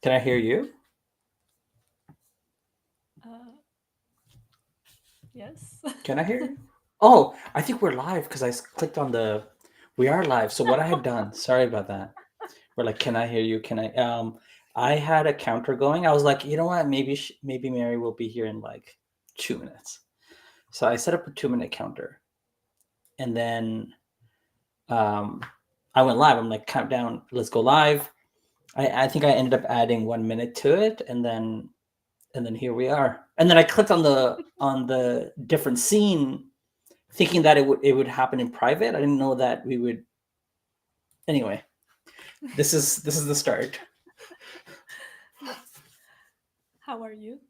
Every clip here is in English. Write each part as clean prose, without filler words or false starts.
Can I hear you? Uh, yes. Can I hear you? Oh, I think we're live because clicked on the. We are live. So what I had done, sorry about that. We're like, can I hear you? Can I? I had a counter going. I was like, you know what? Maybe Mary will be here in like 2 minutes. So I set up a 2 minute counter, and then um, I went live. I'm like, countdown. Let's go live. I think I ended up adding 1 minute to it, and then here we are. And then I clicked on the different scene, thinking that it would happen in private. I didn't know that we would. Anyway, this is the start. Yes. How are you?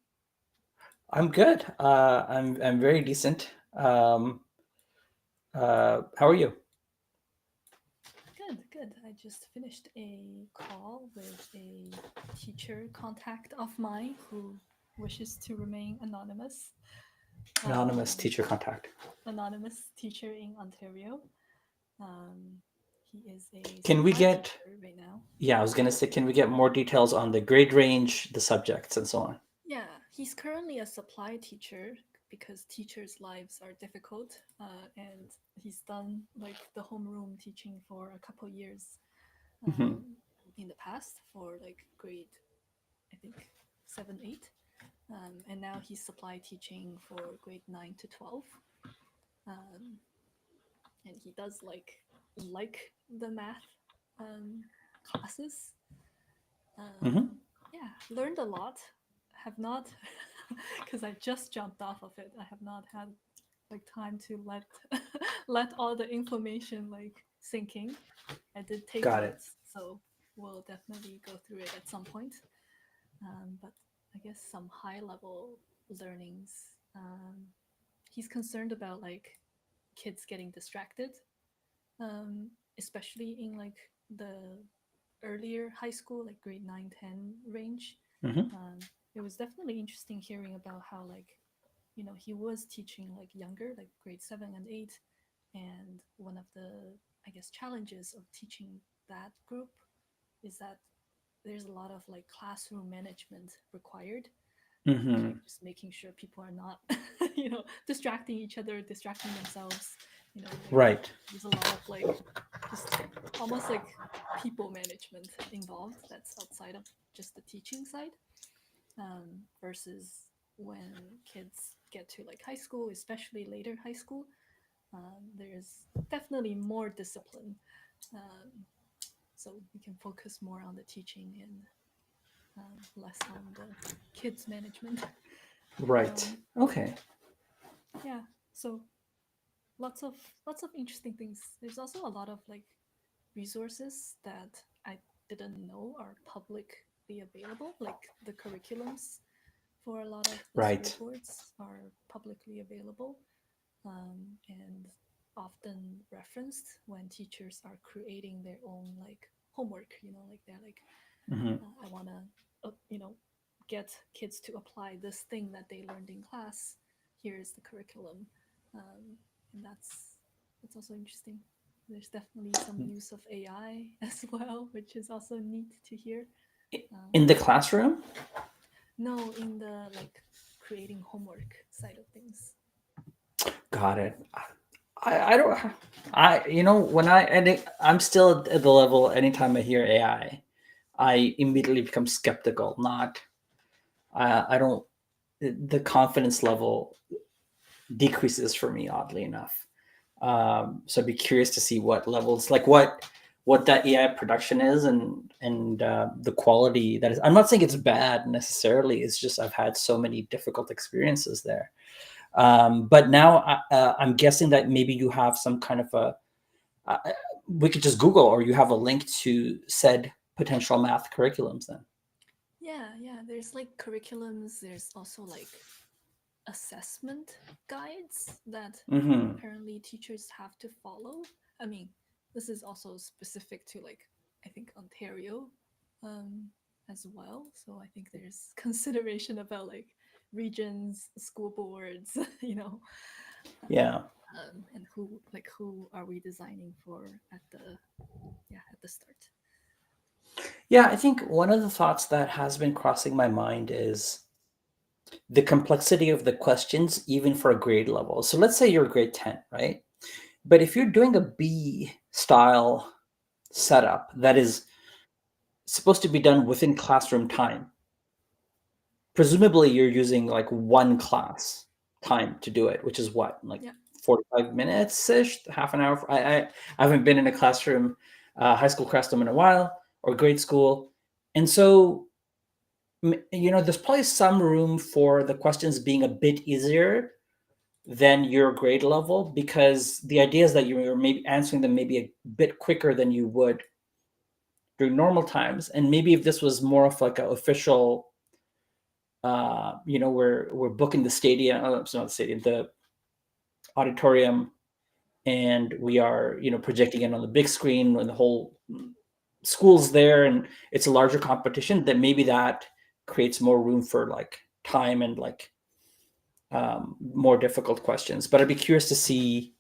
I'm good. I'm very decent. How are you? Good, good. I just finished a call with a teacher contact of mine who wishes to remain anonymous. Anonymous Um, teacher contact. Anonymous teacher in Ontario. Um, he is a Can we supply get? teacher right now. Yeah, I was gonna say, can we get more details on the grade range, the subjects, and so on? Yeah, he's currently a supply teacher because teachers' lives are difficult, and he's done like the homeroom teaching for a couple years Hmm. um, in the past for like grade, I think 7, 8, and now he's supply teaching for grade 9 to 12, um, and he does like the math um, classes. Hmm. Yeah, learned a lot. Have not, because I just jumped off of it. I have not had like time to let let all the information like sinking. I did take Got it. notes, so we'll definitely go through it at some point. But I guess some high level learnings. He's concerned about like kids getting distracted, especially in like the earlier high school, like grade 9, 10 range. Hmm. It was definitely interesting hearing about how like he was teaching like younger, like grade 7 and 8, and one of the I guess challenges of teaching that group is that there's a lot of like classroom management required, like Hmm. just making sure people are not distracting each other, distracting themselves. Like Right. there's a lot of like just almost like people management involved that's outside of just the teaching side, versus when kids get to like high school, especially later high school. There's definitely more discipline, um, so we can focus more on the teaching and less on the kids management. Right. um, Okay. yeah, so lots of lots of interesting things. There's also a lot of like resources that I didn't know are publicly available, like the curriculums for a lot of the school Right. boards are publicly available, and often referenced when teachers are creating their own like homework. Like they're like, Hmm. I want to, get kids to apply this thing that they learned in class. Here is the curriculum, and that's also interesting. There's definitely some use of AI as well, which is also neat to hear. In the Um, classroom. no, in the like creating homework side of things. Got it. I don't. When I'm still at the level. Anytime I hear I immediately become skeptical. Not. I don't. The confidence level decreases for me, oddly enough. So I'd be curious to see what levels, like what that AI production is, and the quality that is. I'm not saying it's bad necessarily. It's just I've had so many difficult experiences there. But now I'm guessing that maybe you have some kind of a. Uh, we could just Google, or you have a link to said potential math curriculums. Then. Yeah, yeah. There's like curriculums. There's also like assessment guides that Mm-hmm. apparently teachers have to follow. I mean, this is also specific to like I think Ontario, um, as well. So I think there's consideration about like regions, school boards, Yeah. and who are we designing for at the start. Yeah, I think one of the thoughts that has been crossing my mind is the complexity of the questions, even for a grade level. So let's say you're grade 10, right? But if you're doing a B style setup that is supposed to be done within classroom time, presumably you're using like one class time to do it, which is what, like Yeah. 45 minutes ish, half an hour. I haven't been in a classroom, high school classroom in a while, or grade school. And so, there's probably some room for the questions being a bit easier than your grade level, because the idea is that you're maybe answering them maybe a bit quicker than you would during normal times. And maybe if this was more of like an official, we're booking the stadium, it's not the stadium, the auditorium, and we are, projecting it on the big screen and the whole school's there, and it's a larger competition, then maybe that creates more room for like time and like more difficult questions. But I'd be curious to see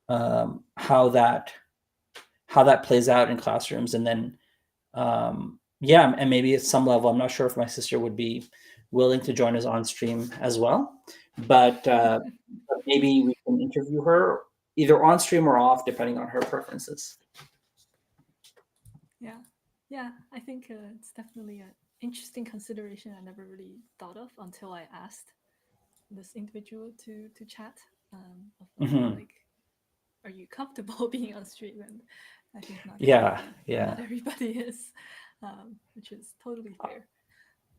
how that plays out in classrooms, and then yeah, and maybe at some level, I'm not sure if my sister would be willing to join us on stream as well, but maybe we can interview her either on stream or off, depending on her preferences. Yeah. Yeah. I think it's definitely an interesting consideration I never really thought of until I asked this individual to chat, of Hmm. like, are you comfortable being on stream? And I think Yeah, yeah. not everybody is, which is totally fair.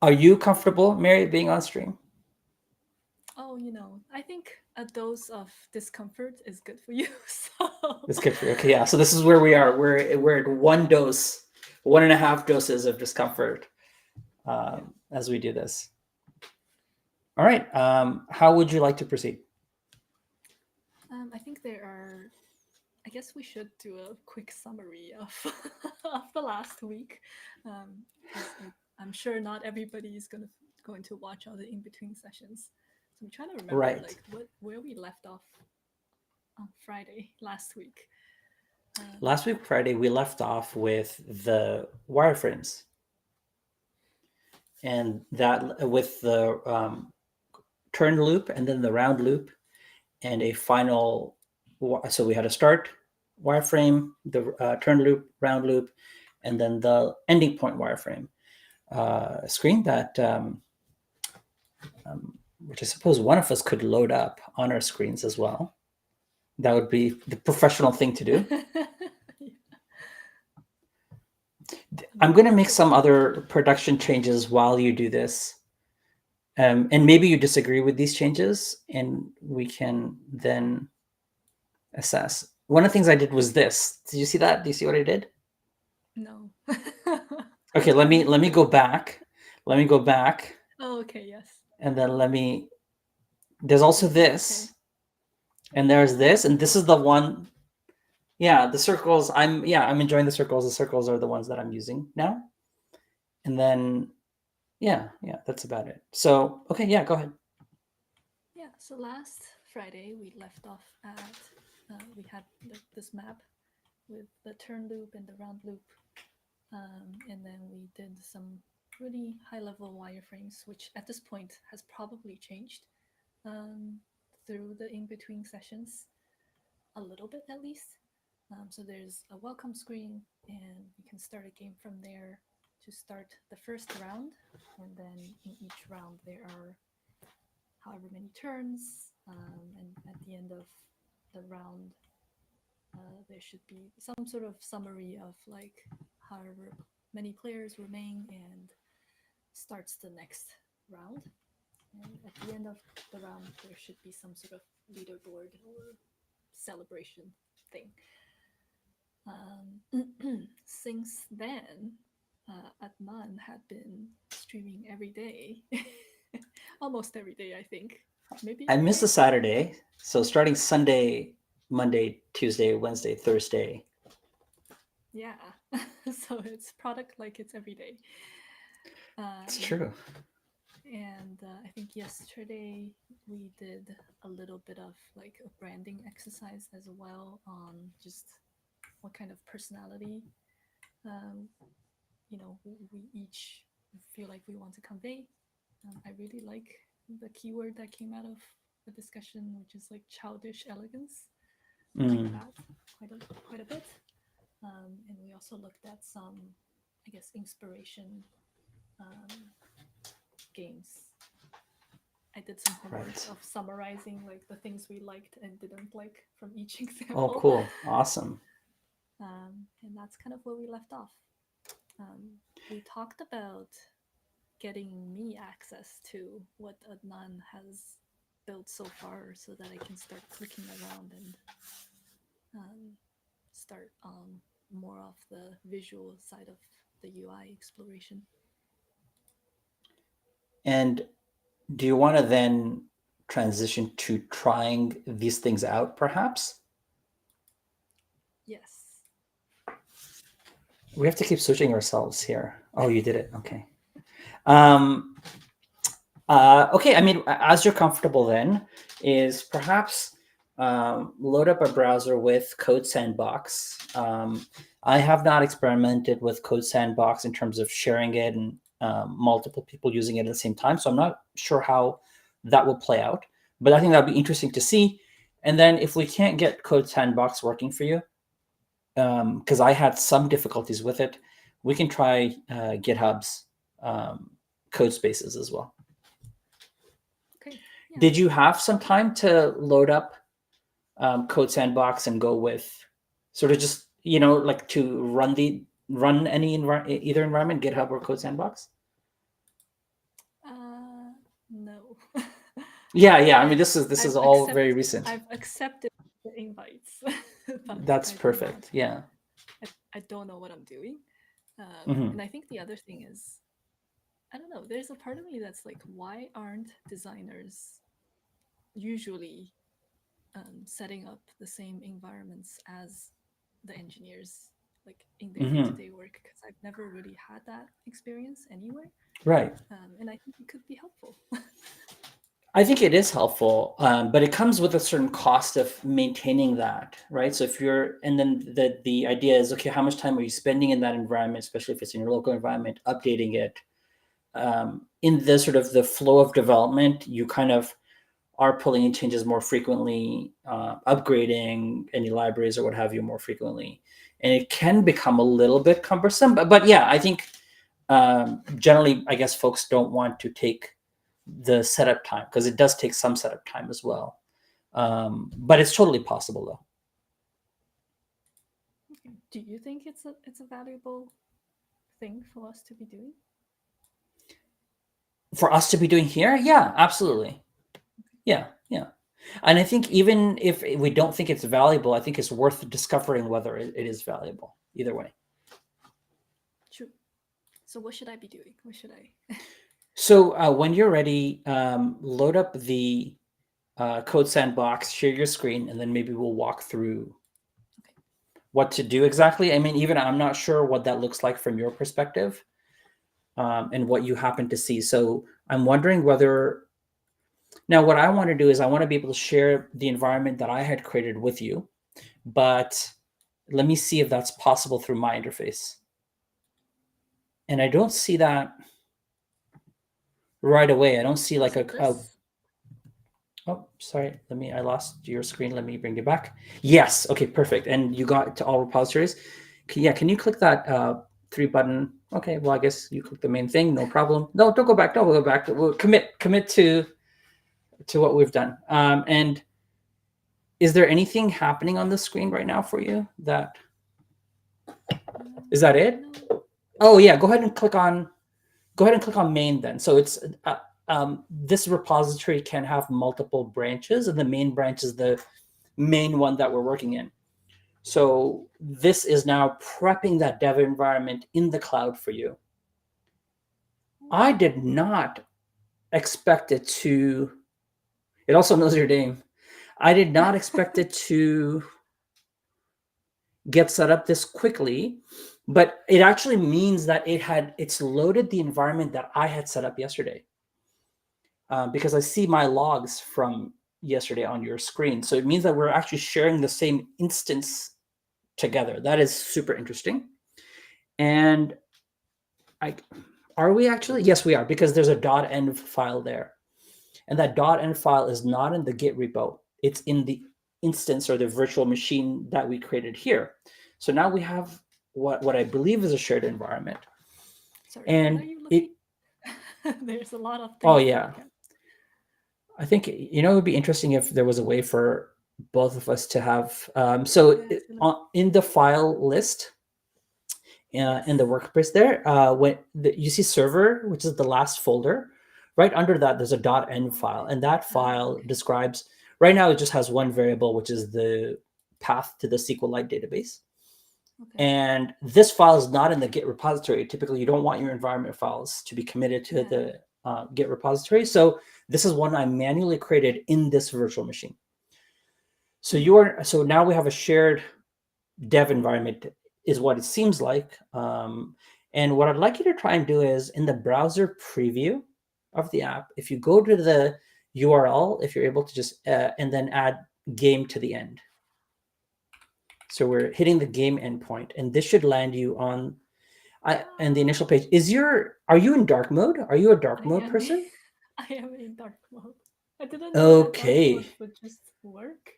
Are you comfortable, Mary, being on stream? Oh, I think a dose of discomfort is good for you. So It's good for you. Okay, yeah. So this is where we are. We're at one dose, 1.5 doses of discomfort yeah. as we do this. All right. How would you like to proceed? I think there are. I guess we should do a quick summary of of the last week, because I'm sure not everybody is going to watch all the in between sessions. So I'm trying to remember Right. like where we left off on Friday last week. Um, Last week, Friday, we left off with the wireframes, and that with the turn loop and then the round loop, and a final. So we had a start wireframe, the turn loop, round loop, and then the ending point wireframe screen that, which I suppose one of us could load up on our screens as well. That would be the professional thing to do. I'm going to make some other production changes while you do this. And maybe you disagree with these changes, and we can then assess. One of the things I did was this. Did you see that? Do you see what I did? no. Okay, let me go back. Let me go back, Oh, okay. Yes. and then there's also Okay. this, and there's this, and this is the one. Yeah, the circles. I'm enjoying the circles. The circles are the ones that I'm using now. And then yeah, that's about it. So okay, yeah, go ahead. Yeah. So last Friday we left off at we had this map with the turn loop and the round loop. And then we did some really high level wireframes, which at this point has probably changed um, through the in between sessions a little bit at least. So there's a welcome screen, and we can start a game from there to start the first round. And then in each round, there are however many turns. And at the end of the round, there should be some sort of summary of like however many players remain and starts the next round. And at the end of the round, there should be some sort of leaderboard or celebration thing. Since then, Adnan had been streaming every day, almost every day, I think. Maybe I every missed a day. Saturday, so starting Sunday, Monday, Tuesday, Wednesday, Thursday. Yeah. So it's product like it's every day. It's Um, true. and I think yesterday we did a little bit of like a branding exercise as well on just what kind of personality um, we each feel like we want to convey. I really like the keyword that came out of the discussion, which is like childish elegance. I like Mm, that quite a bit. And we also looked at some, I guess, inspiration um, games. I did some homework right. of summarizing like the things we liked and didn't like from each Oh, example. cool. Awesome. And that's kind of where we left off. We talked about getting me access to what Adnan has built so far so that I can start clicking around and um, start on more of the visual side of the UI exploration. And do you want to then transition to trying these things out, perhaps? Yes. We have to keep switching ourselves here. Oh, you did it. Okay. Um, okay. I mean, as you're comfortable, then is perhaps load up a browser with Code Sandbox. I have not experimented with Code Sandbox in terms of sharing it and multiple people using it at the same time, so I'm not sure how that will play out. But I think that'd be interesting to see. And then if we can't get Code Sandbox working for you, because I had some difficulties with it, we can try GitHub's um, code spaces as well. Okay. Yeah. Did you have some time to load up Code Sandbox and go with sort of just like to run any either environment, GitHub or Code Sandbox? No. Yeah. I I've mean, this is I've all very accepted recent. I've accepted the invites, but That's I do not. perfect. Yeah. I don't know what I'm doing. Hmm. And I think the other thing is, I don't know. There's a part of me that's like, why aren't designers usually setting up the same environments as the engineers, like in their Hmm. day-to-day work? Because I've never really had that experience anywhere, Right. and I think it could be helpful. I think it is helpful, but it comes with a certain cost of maintaining that, right? So if you're, and then the idea is, okay, how much time are you spending in that environment, especially if it's in your local environment, updating it? In the sort of the flow of development, you kind of are pulling in changes more frequently, upgrading any libraries or what have you more frequently, and it can become a little bit cumbersome. But yeah, I think generally, I guess folks don't want to take the setup time because it does take some setup time as well. But it's totally possible though. Okay. Do you think it's a valuable thing for us to be doing? For us to be doing here, yeah, absolutely. Yeah. And I think even if we don't think it's valuable, I think it's worth discovering whether it is valuable either way. True. So what should I be doing? What should I? So when you're ready, load up the Code Sandbox, share your screen, and then maybe we'll walk through Okay. what to do exactly. I mean, even I'm not sure what that looks like from your perspective, and what you happen to see. So I'm wondering whether now what I want to do is I want to be able to share the environment that I had created with you, but let me see if that's possible through my interface. And I don't see that right away. I don't see like Was a, it a this? oh, sorry. I lost your screen. Let me bring you back. Yes. Okay, perfect. And you got to all repositories. Can you click that three button? Okay, well, I guess you click the main thing. No problem. No, don't go back. Don't go back. We'll commit to what we've done. And is there anything happening on the screen right now for you? Is that it? No. Oh yeah. Go ahead and click on main then. So it's this repository can have multiple branches, and the main branch is the main one that we're working in. So this is now prepping that dev environment in the cloud for you. I did not expect it to. It also knows your name. I did not expect it to get set up this quickly, but it actually means that it's loaded the environment that I had set up yesterday, because I see my logs from yesterday on your screen. So it means that we're actually sharing the same instance together. That is super interesting. And I are we actually? Yes, we are, because there's a .env file there, and that .env file is not in the Git repo. It's in the instance or the virtual machine that we created here. So now we have what I believe is a shared environment, Sorry, what are and you looking? it. There's a lot of Oh things to yeah, look at. I think it would be interesting if there was a way for both of us to have. So Yeah, it's gonna. in the file list, in the Yes. workspace there, you see server, which is the last folder, right under that there's a .env file, Okay. and that file Okay. describes. Right now, it just has one variable, which is the path to the SQLite database. Okay. And this file is not in the Git repository. Typically, you don't want your environment files to be committed to Yeah. the Git repository. So this is one I manually created in this virtual machine. So now we have a shared dev environment, is what it seems like. And what I'd like you to try and do is in the browser preview of the app, if you go to the URL, if you're able to just and then add game to the end. So we're hitting the game endpoint, and this should land you on and the initial page. Are you in dark mode? Are you a dark I mode am. person? I am in dark mode. I didn't know that dark mode Okay. would just work.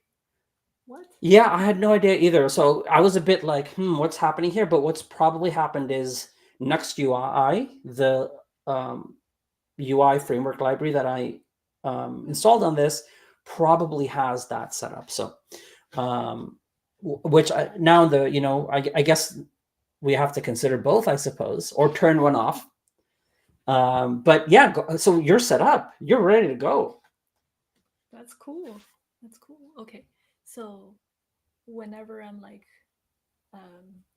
What? Yeah, I had no idea either. So I was a bit like, what's happening here? But what's probably happened is Next UI, the um, UI framework library that I installed on this, probably has that set up. So, which now I guess we have to consider both, I suppose, or turn one off. But yeah, so you're set up. You're ready to go. That's cool. That's cool. Okay. So whenever I'm like,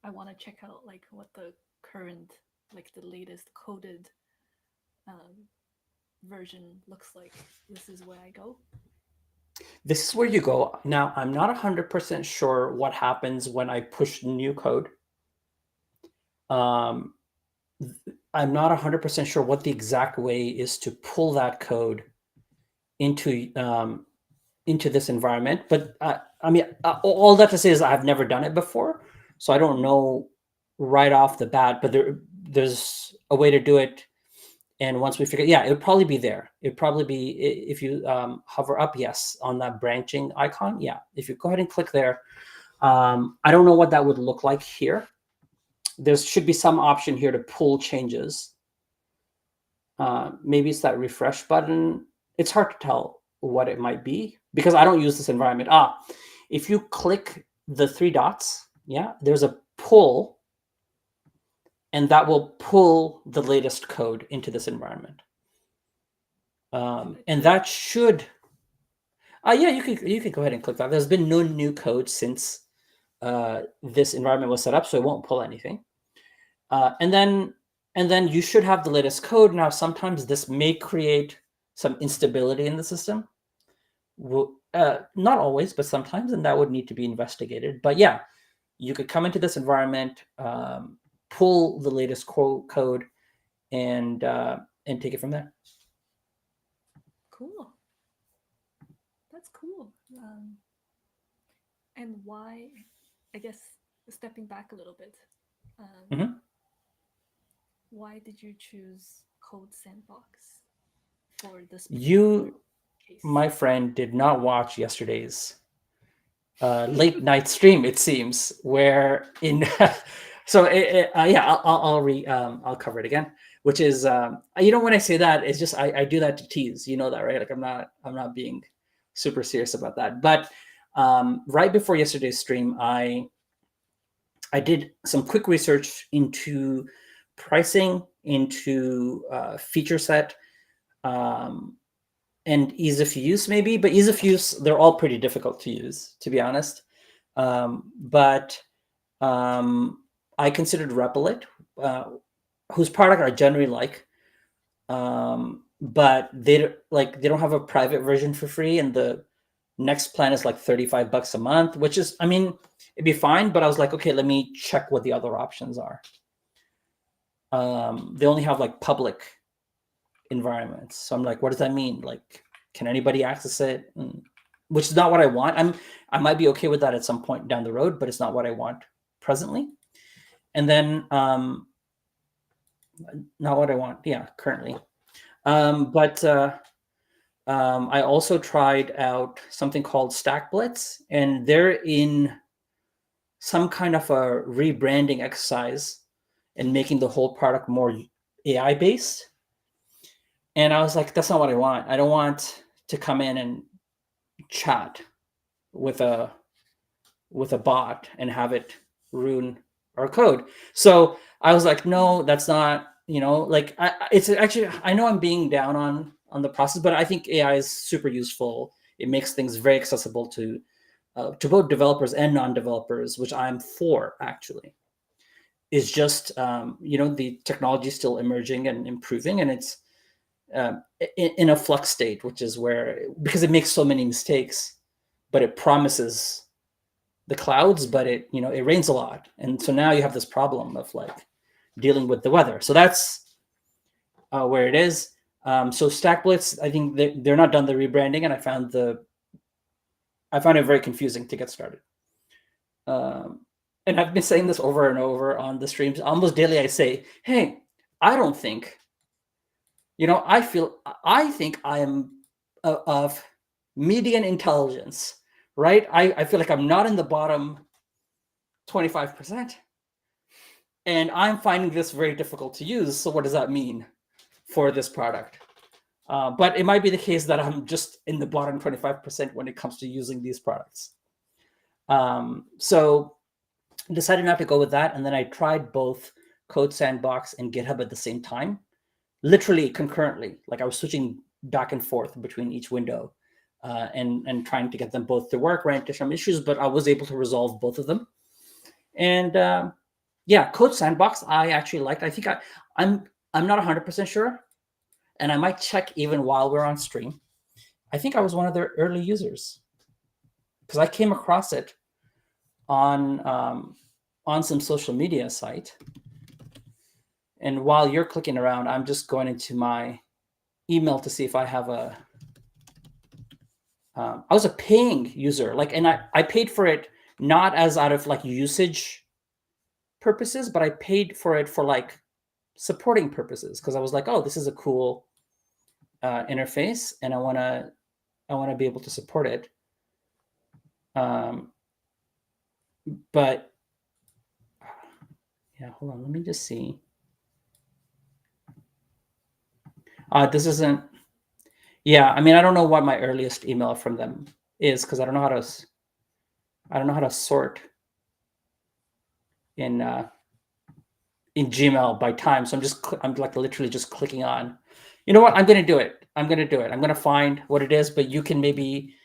I want to check out like what the current, like the latest coded um, version looks like, this is where I go. This is where you go. Now, I'm not 100% sure what happens when I push new code. Um, I'm not 100% sure what the exact way is to pull that code into this environment. But I mean, all that to say is I've never done it before, so I don't know right off the bat. But there's a way to do it. And once we figure, yeah, it would probably be there. It'd probably be if you hover up, yes, on that branching icon. Yeah, if you go ahead and click there, I don't know what that would look like here. There should be some option here to pull changes. Maybe it's that refresh button. It's hard to tell what it might be because I don't use this environment. If you click the three dots, yeah, there's a pull, and that will pull the latest code into this environment. Should I And click? that should, yeah, you can go ahead and click that. There's been no new code since this environment was set up, so it won't pull anything. And then you should have the latest code. Now, sometimes this may create some instability in the system. Not always, but sometimes, and that would need to be investigated. But yeah, you could come into this environment, pull the latest code, and take it from there. Cool. That's cool. And why? I guess stepping back a little bit. Mm-hmm. Why did you choose Code Sandbox for this particular You, case? my friend, did not watch yesterday's late night stream. It seems where in so yeah, I'll cover it again. Which is when I say that, it's just I do that to tease. You know that, right? Like I'm not being super serious about that. But right before yesterday's stream, I did some quick research into pricing, into feature set, um, and ease of use, maybe. But ease of use, they're all pretty difficult to use, to be honest. But I considered Replit, whose product I generally like, but they don't have a private version for free, and the next plan is like $35 a month, which is, I mean, it'd be fine. But I was like, okay, let me check what the other options are. They only have like public environments, so I'm like, what does that mean? Like, can anybody access it? Which is not what I want. I might be okay with that at some point down the road, but it's not what I want presently. And then not what I want. Yeah, currently. But I also tried out something called Stack Blitz, and they're in some kind of a rebranding exercise and making the whole product more AI based. And I was like, that's not what I want. I don't want to come in and chat with a bot and have it ruin our code. So I was like, no, that's not, like it's actually, I know I'm being down on the process, but I think AI is super useful. It makes things very accessible to both developers and non-developers, which I'm for actually. Is just the technology is still emerging and improving, and it's in a flux state, which is where, because it makes so many mistakes, but it promises the clouds, but it rains a lot, and so now you have this problem of like dealing with the weather. So that's where it is. So Stack Blitz, I think they're not done the rebranding, and I found it very confusing to get started. Um, and I've been saying this over and over on the streams almost daily. I say, hey, I don't think, I think I am of median intelligence, right? I feel like I'm not in the bottom 25%. And I'm finding this very difficult to use. So what does that mean for this product? But it might be the case that I'm just in the bottom 25% when it comes to using these products. So decided not to go with that. And then I tried both Code Sandbox and GitHub at the same time, literally concurrently. Like I was switching back and forth between each window and trying to get them both to work, ran into some issues, but I was able to resolve both of them. And yeah, Code Sandbox I actually liked. I think I'm not 100% sure, and I might check even while we're on stream. I think I was one of their early users because I came across it on some social media site. And while you're clicking around, I'm just going into my email to see if I have I was a paying user, like, and I paid for it not as out of like usage purposes, but I paid for it for like supporting purposes because I was like, oh, this is a cool interface, and I want to be able to support it. But yeah, hold on, let me just see. This isn't. Yeah, I mean, I don't know what my earliest email from them is because I don't know how to sort in Gmail by time. So I'm like literally just clicking on. You know what? I'm gonna do it. I'm gonna find what it is, but you can maybe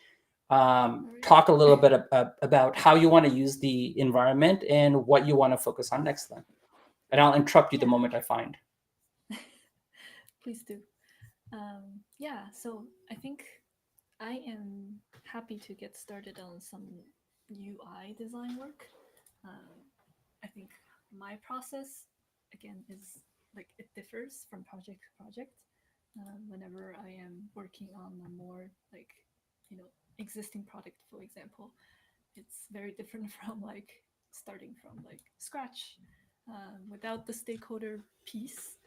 talk a little bit about how you want to use the environment and what you want to focus on next then. And I'll interrupt you the moment I find. Please do. Yeah, so I think I am happy to get started on some UI design work. I think my process, again, is like it differs from project to project. Whenever I am working on a more like, existing product, for example, it's very different from like starting from like scratch without the stakeholder piece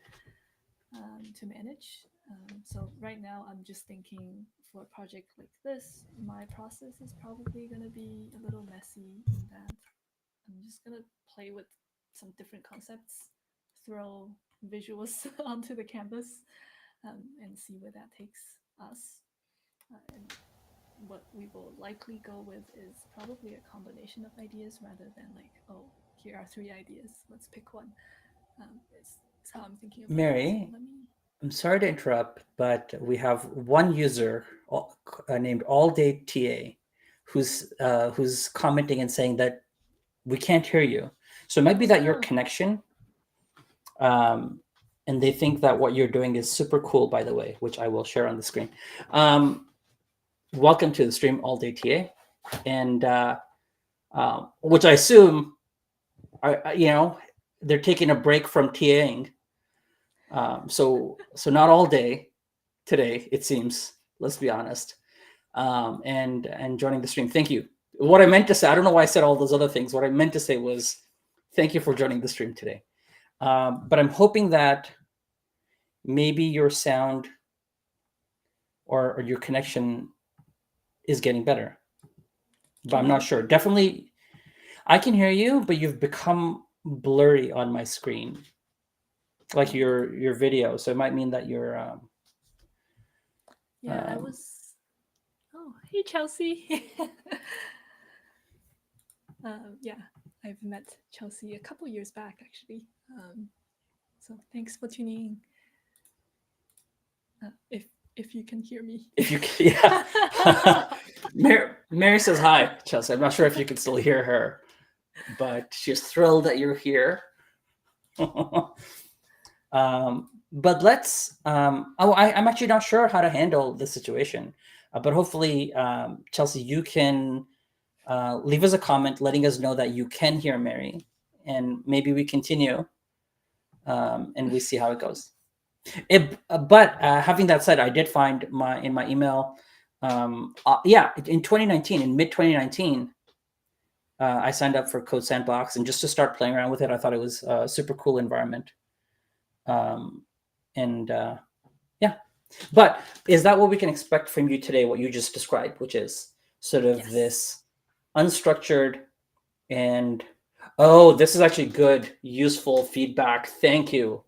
to manage. So right now, I'm just thinking for a project like this, my process is probably going to be a little messy in that I'm just going to play with some different concepts, throw visuals onto the canvas, and see where that takes us. And what we will likely go with is probably a combination of ideas rather than like, oh, here are 3 ideas, let's pick one. It's how I'm thinking about it. Mary, So I'm sorry to interrupt, but we have one user named All Day TA who's commenting and saying that we can't hear you. So it might be that your connection, and they think that what you're doing is super cool, by the way, which I will share on the screen. Welcome to the stream, All Day TA, and which I assume are, they're taking a break from TAing. So not all day today, it seems. Let's be honest. And joining the stream. Thank you. What I meant to say, I don't know why I said all those other things. What I meant to say was, thank you for joining the stream today. But I'm hoping that maybe your sound or your connection is getting better. But Can I'm you not hear sure. me? Definitely, I can hear you, but you've become blurry on my screen, like Oh, your video. So it might mean that you're yeah, I um, was. Oh, hey, Chelsea. Yeah, I've met Chelsea a couple years back, actually. So thanks for tuning in. If you can hear me. if you can, yeah. Mary says hi, Chelsea. I'm not sure if you can still hear her, but she's thrilled that you're here. But let's. I'm actually not sure how to handle this situation, but hopefully, Chelsea, you can leave us a comment letting us know that you can hear Mary, and maybe we continue and we see how it goes. But having that said, I did find my in my email. Yeah, in 2019, in mid 2019, I signed up for Code Sandbox, and just to start playing around with it, I thought it was a super cool environment. Um, and Yeah, but is that what we can expect from you today? What you just described, which is sort of Yes. this unstructured and oh, this is actually good, useful feedback. Thank you.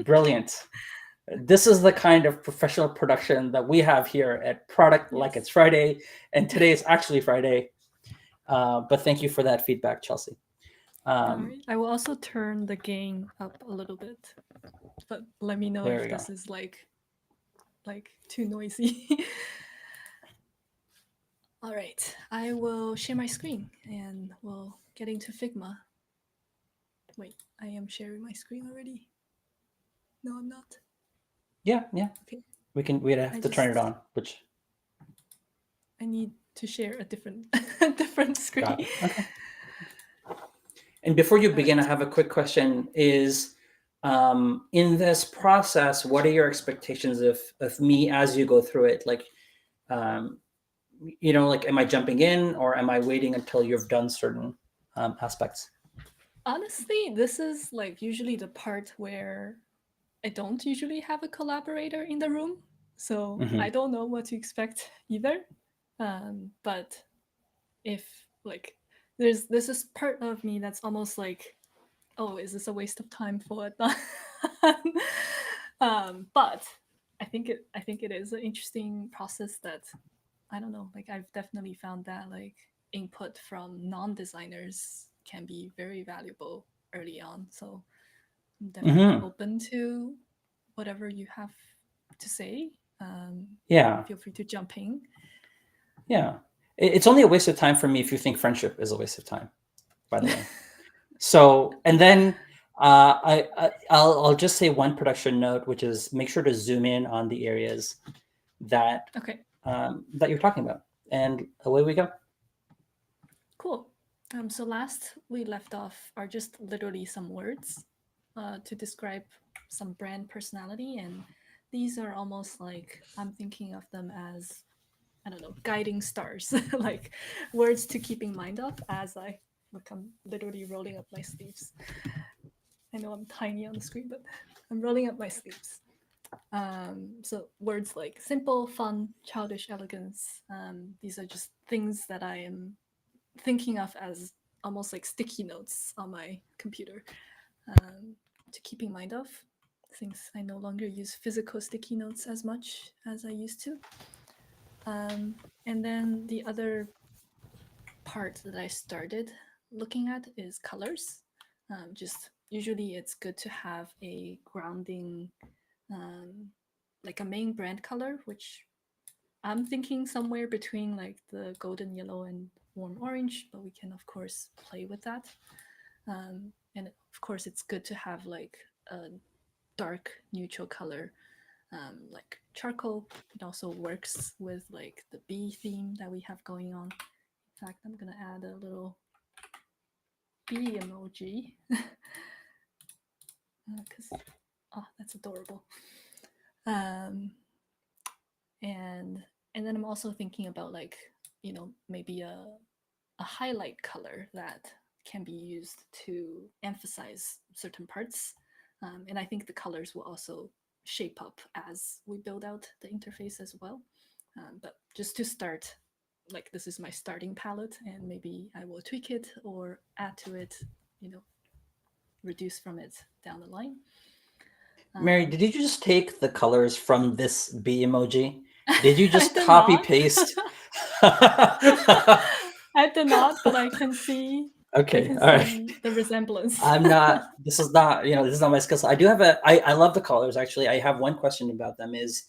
Brilliant. This is the kind of professional production that we have here at Product Like It's Yes. Friday. And today is actually Friday. But thank you for that feedback, Chelsea. All Um, right. I will also turn the gain up a little bit, but let me know there if we go. this is like too noisy. All right. I will share my screen and we'll get into Figma. Wait, I am sharing my screen already. No, I'm not. Yeah, yeah. Okay. We'd I have to turn it just on, which I need to share a different different got screen. it. Okay. And before you All begin, I right. have a quick question. Is in this process, what are your expectations of me as you go through it? Like, um, like, am I jumping in or am I waiting until you've done certain aspects? Honestly, this is like usually the part where I don't usually have a collaborator in the room, so I Hmm. don't know what to expect either. But if like there's this is part of me that's almost like, oh, is this a waste of time for it? But I think it is an interesting process that I don't know. Like I've definitely found that like input from non-designers can be very valuable early on. So I'm definitely Hmm. open to whatever you have to say. Yeah, Feel free to jump in. yeah. It's only a waste of time for me if you think friendship is a waste of time. By the way. So, and then I'll just say one production note, which is make sure to zoom in on the areas that Okay, that you're talking about, and away we go. cool. So last we left off are just literally some words to describe some brand personality, and these are almost like I'm thinking of them as I don't know guiding stars, like words to keep in mind of as I look. I'm literally rolling up my sleeves. I know I'm tiny on the screen, but I'm rolling up my sleeves. So words like simple, fun, childish elegance. These are just things that I am thinking of as almost like sticky notes on my computer to keep in mind of. Since I no longer use physical sticky notes as much as I used to. And then the other part that I started looking at is colors. Just usually it's good to have a grounding, um, like a main brand color, which I'm thinking somewhere between like the golden yellow and warm orange, but we can of course play with that. And of course, it's good to have like a dark neutral color, like charcoal. It also works with like the bee theme that we have going on. In fact, I'm gonna add a little bee emoji because oh, that's adorable. Um, and and then I'm also thinking about like maybe a highlight color that can be used to emphasize certain parts. And I think the colors will also shape up as we build out the interface as well. But just to start, like this is my starting palette, and maybe I will tweak it or add to it, you know, reduce from it down the line. Mary, did you just take the colors from this bee emoji? Did you I just did copy not. paste? I did not, but I Okay, can all right. see the resemblance. I'm not. This is not. This is not my skill set. I do have a. I love the colors. Actually, I have one question about them. Is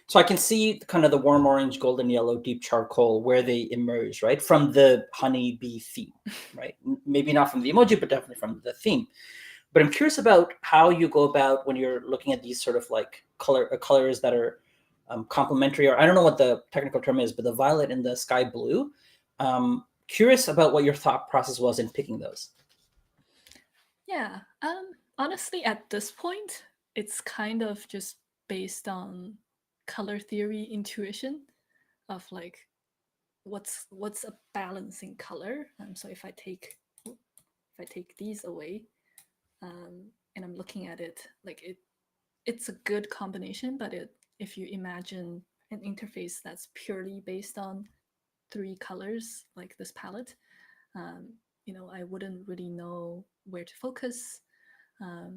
so I can see kind of the warm orange, golden yellow, deep charcoal where they emerge, right, from the honeybee theme, right? Maybe not from the emoji, but definitely from the theme. But I'm curious about how you go about when you're looking at these sort of like colors that are complementary, or I don't know what the technical term is, but the violet and the sky blue. Curious about what your thought process was in picking those. Yeah. Honestly, at this point, it's kind of just based on color theory intuition of like what's a balancing color. So if I take these away, and I'm looking at it, like it's a good combination, but if you imagine an interface that's purely based on three colors, like this palette, um, I wouldn't really know where to focus.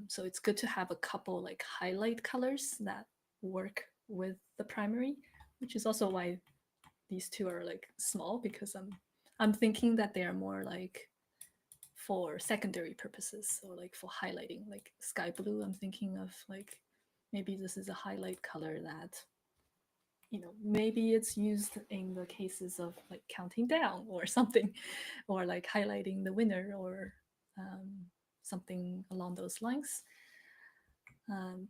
So it's good to have a couple like highlight colors that work with the primary, which is also why these two are like small, because I'm thinking that they are more like for secondary purposes, or like for highlighting, like sky blue. I'm thinking of like maybe this is a highlight color that maybe it's used in the cases of like counting down or something, or like highlighting the winner, or something along those lines.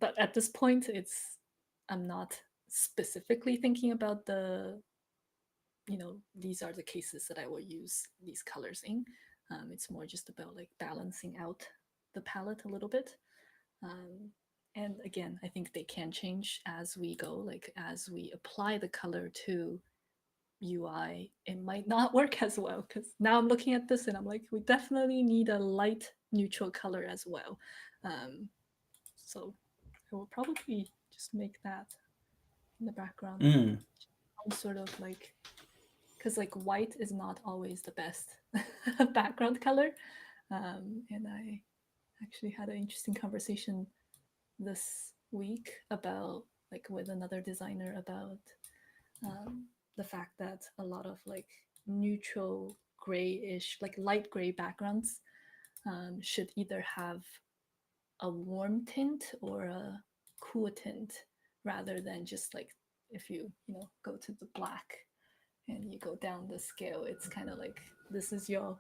But at this point, I'm not specifically thinking about these are the cases that I will use these colors in. It's more just about like balancing out the palette a little bit. Um, and again, I think they can change as we go, like as we apply the color to UI, it might not work as well, because now I'm looking at this and I'm like, we definitely need a light neutral color as well. So I will probably just make that in the background Mm, some sort of like, because like white is not always the best background color. And I actually had an interesting conversation this week about like with another designer about the fact that a lot of like neutral grayish, like light gray backgrounds should either have a warm tint or a cool tint, rather than just like if you go to the black and you go down the scale, it's kind of like this is your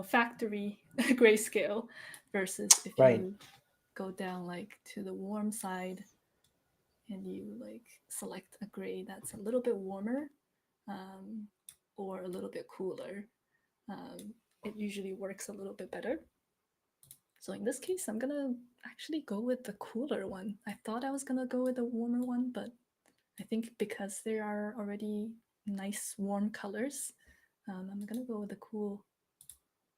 factory grayscale, versus if right. you go down like to the warm side and you like select a gray that's a little bit warmer, um, or a little bit cooler, it usually works a little bit better. So in this case, I'm gonna actually go with the cooler one. I thought I was gonna go with the warmer one, but I think because there are already nice warm colors, I'm gonna go with the cool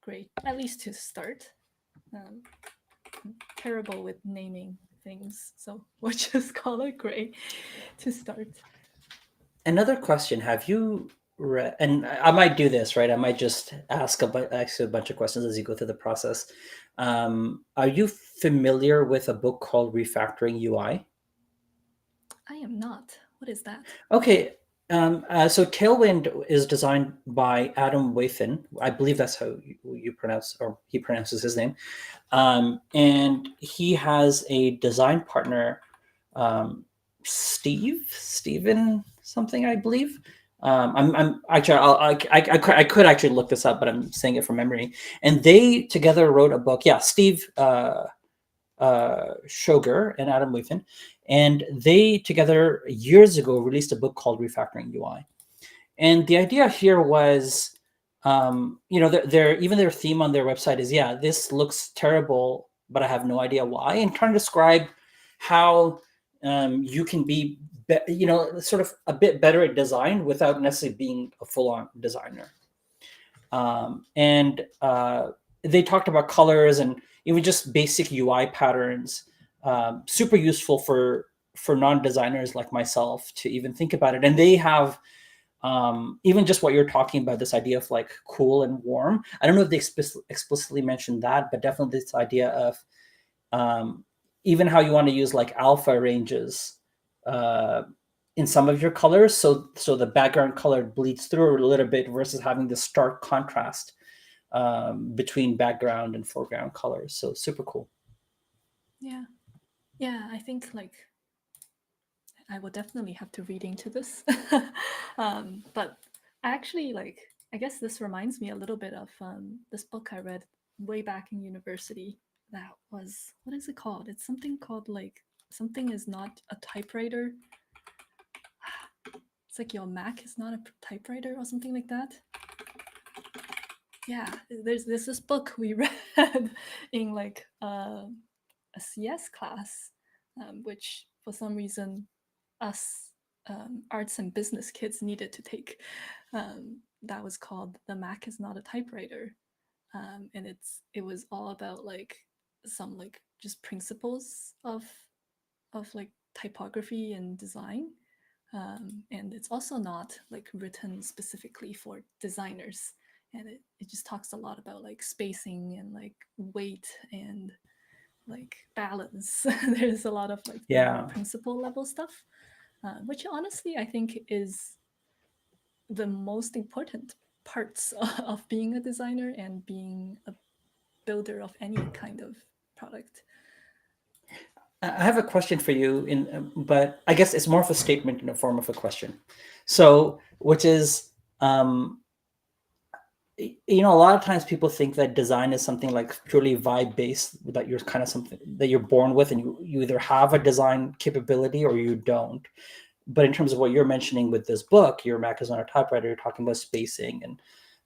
gray, at least to start. Um, I'm terrible with naming things, so we'll just call it gray to start. Another question: have you read? And I might do this, right? I might just ask you a bunch of questions as you go through the process. Are you familiar with a book called Refactoring UI? I am not. What is that? Okay. So Tailwind is designed by Adam Wathan. I believe that's how you pronounce, or he pronounces his name. And he has a design partner, Steven something, I believe. I'm actually, I could actually look this up, but I'm saying it from memory. And they together wrote a book. Yeah, Steve Shoger and Adam Wathan, and they together years ago released a book called Refactoring UI. And the idea here was, even their theme on their website is, yeah, this looks terrible, but I have no idea why, and trying to describe how you can sort of a bit better at design without necessarily being a full-on designer. And they talked about colors and even just basic UI patterns. Super useful for non-designers like myself to even think about it. And they have even just what you're talking about, this idea of like cool and warm. I don't know if they explicitly mentioned that, but definitely this idea of um, even how you want to use like alpha ranges uh, in some of your colors, so the background color bleeds through a little bit versus having this stark contrast between background and foreground colors. So super cool. Yeah. Yeah, I think like I will definitely have to read into this. But actually, like, I guess this reminds me a little bit of this book I read way back in university. That was, what is it called? It's something called like, something is not a typewriter. It's like your Mac is not a typewriter or something like that. Yeah, there's this book we read in like a CS class, which for some reason us arts and business kids needed to take. That was called "The Mac is Not a Typewriter," and it was all about like some like just principles of like typography and design. And it's also not like written specifically for designers, and it just talks a lot about like spacing and like weight and like balance. There's a lot of like the more Yeah. principle level stuff, which honestly I think is the most important parts of being a designer and being a builder of any kind of product. I have a question for you, but I guess it's more of a statement in the form of a question. So, which is, a lot of times people think that design is something like purely vibe based, that you're kind of something that you're born with, and you either have a design capability or you don't. But in terms of what you're mentioning with this book, your Mac is not a typewriter, you're talking about spacing and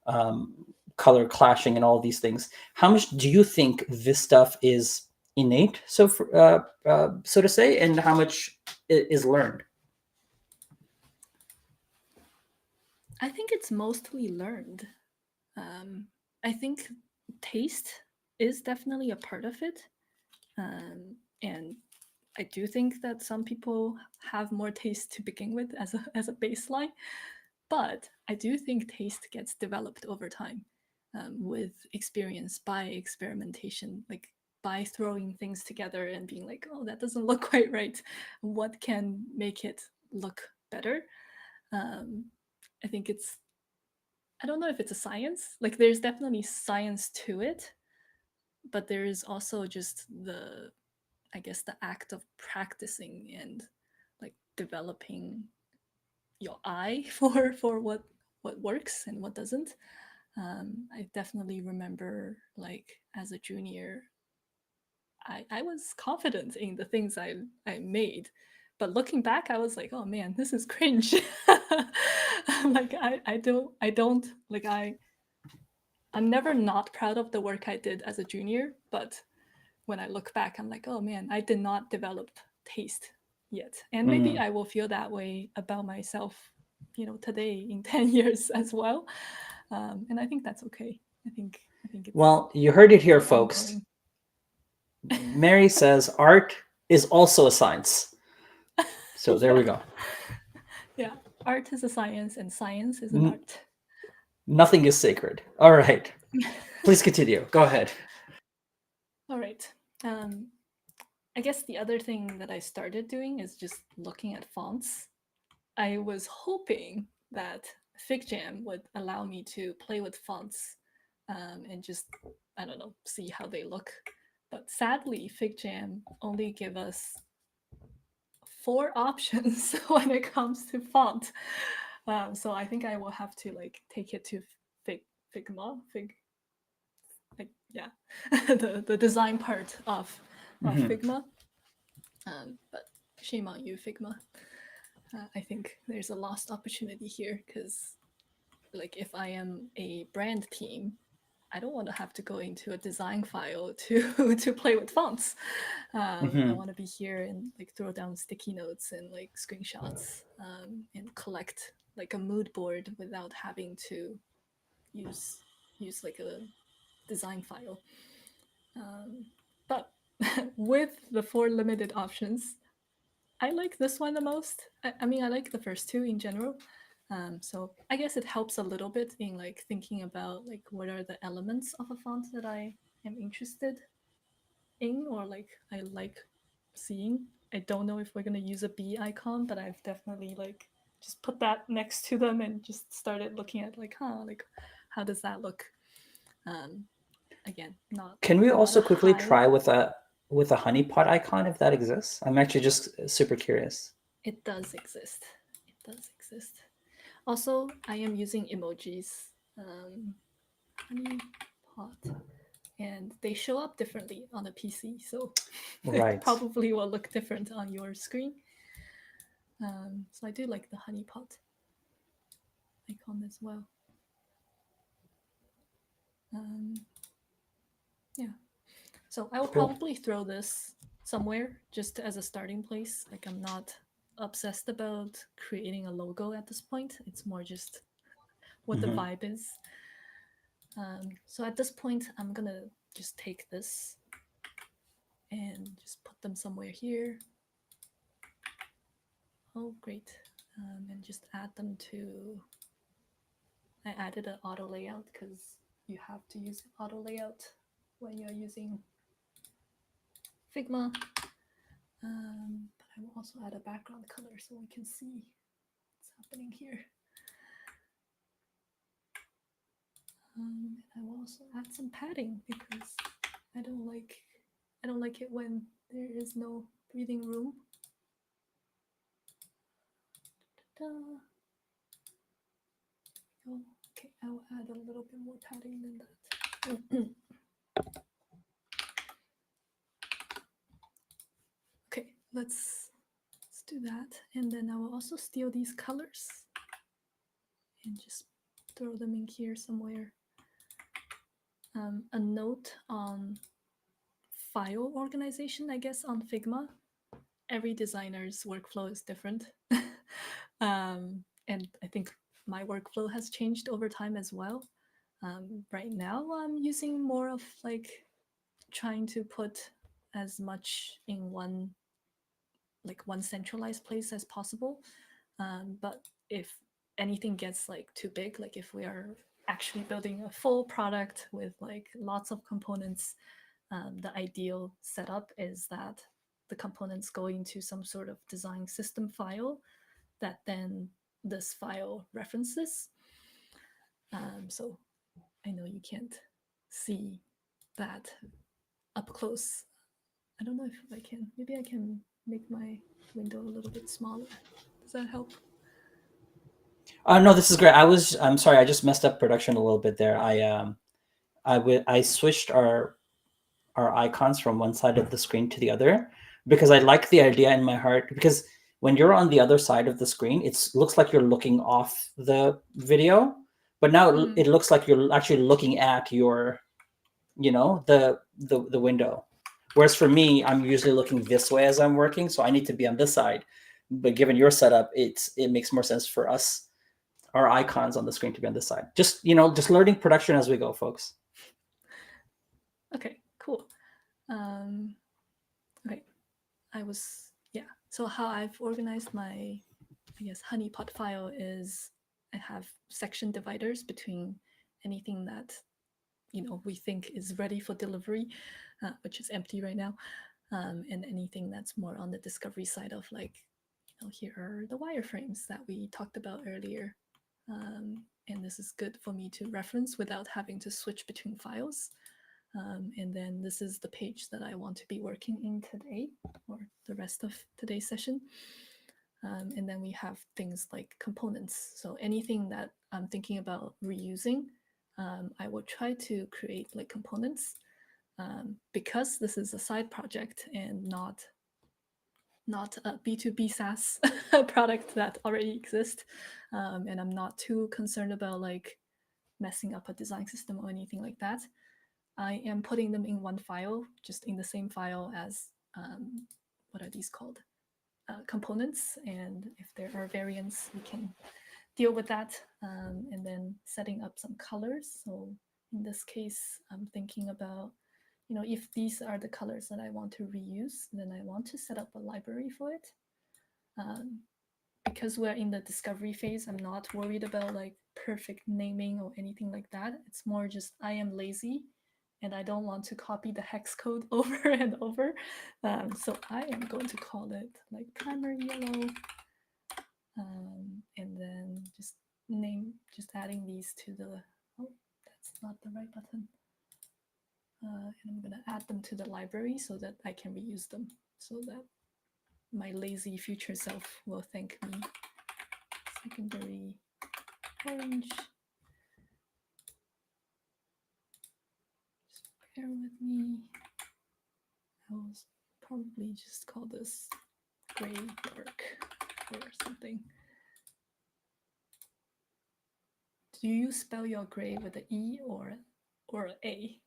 um, color clashing and all these things. How much do you think this stuff is innate, so to say, and how much is learned? I think it's mostly learned. I think taste is definitely a part of it. And I do think that some people have more taste to begin with as a baseline, but I do think taste gets developed over time, with experience, by experimentation, like by throwing things together and being like, oh, that doesn't look quite right. What can make it look better? Um, I think it's, I don't know if it's a science. Like, there's definitely science to it, but there is also just the, I guess, the act of practicing and like developing your eye for what works and what doesn't. I definitely remember like as a junior, I was confident in the things I made, but looking back, I was like, oh man, this is cringe. Like I don't like I'm never not proud of the work I did as a junior, but when I look back, I'm like, oh man, I did not develop taste yet. And maybe Mm. I will feel that way about myself, today in 10 years as well. And I think that's okay. I think Well, you heard it here, it's folks. ongoing. Mary says art is also a science. So there Yeah. we go. Yeah. Art is a science and science is an N- art. Nothing is sacred. All right. Please continue. Go ahead. All right. Um, I guess the other thing that I started doing is just looking at fonts. I was hoping that FigJam would allow me to play with fonts, and just, I don't know, see how they look. But sadly, FigJam only give us 4 options when it comes to font. So I think I will have to like take it to Figma, like, yeah, the design part of Mhm. Figma. But shame on you, Figma. I think there's a lost opportunity here because, like, if I am a brand team, I don't want to have to go into a design file to to play with fonts. I Mhm. want to be here and like throw down sticky notes and like screenshots, and collect like a mood board without having to use use like a design file. But with the 4 limited options, I like this one the most. I mean, I like the first 2 in general. So I guess it helps a little bit in like thinking about like what are the elements of a font that I am interested in or like I like seeing. I don't know if we're gonna use a B icon, but I've definitely like just put that next to them and just started looking at like, like how does that look? Um, Again, Can we not also a quickly high. try with a honeypot icon if that exists? I'm actually just super curious. It does exist. It does exist. Also, I am using emojis. Honey pot, and they show up differently on a PC, so it Right. probably will look different on your screen. So I do like the honeypot icon as well. Yeah. So I will Cool. probably throw this somewhere just as a starting place. Like I'm not obsessed about creating a logo at this point. It's more just what the vibe is. So at this point, I'm gonna just take this and just put them somewhere here. Oh, great. And just add them to, I added an auto layout because you have to use auto layout when you're using Figma. But I will also add a background color so we can see what's happening here. And I will also add some padding because I don't like it when there is no breathing room. Ta-da. Oh, okay, I will add a little bit more padding than that. Okay, let's do that. And then I will also steal these colors and just throw them in here somewhere. A note on file organization, I guess, on Figma. Every designer's workflow is different. And I think my workflow has changed over time as well. Right now, I'm using more of like trying to put as much in one centralized place as possible. But if anything gets like too big, like if we are actually building a full product with like lots of components, the ideal setup is that the components go into some sort of design system file that then this file references. So I know you can't see that up close. I don't know if I can. Maybe I can make my window a little bit smaller. Does that help? No, this is great. I'm sorry, I just messed up production a little bit there. I switched our icons from one side of the screen to the other because I like the idea in my heart. Because when you're on the other side of the screen, it looks like you're looking off the video, but now it looks like you're actually looking at your, the window. Whereas for me, I'm usually looking this way as I'm working, so I need to be on this side. But given your setup, it makes more sense for us, our icons on the screen, to be on this side. Just learning production as we go, folks. Okay, cool. Okay, yeah. So how I've organized my, I guess, honeypot file is I have section dividers between anything that we think is ready for delivery, which is empty right now, and anything that's more on the discovery side of like, here are the wireframes that we talked about earlier. And this is good for me to reference without having to switch between files. And then this is the page that I want to be working in today or the rest of today's session. And then we have things like components. So anything that I'm thinking about reusing, I will try to create like components because this is a side project and not a B2B SaaS product that already exists. And I'm not too concerned about like messing up a design system or anything like that. I am putting them in one file, just in the same file as what are these called? Components. And if there are variants, we can deal with that. And then setting up some colors. So in this case, I'm thinking about, if these are the colors that I want to reuse, then I want to set up a library for it. Um, because we're in the discovery phase, I'm not worried about like perfect naming or anything like that. It's more just I am lazy and I don't want to copy the hex code over and over. So I am going to call it like primer yellow, and then just adding these to the, oh, that's not the right button. And I'm gonna add them to the library so that I can reuse them, so that my lazy future self will thank me. Secondary orange. Just bear with me. I will probably just call this gray dark or something. Do you spell your gray with an E or an A?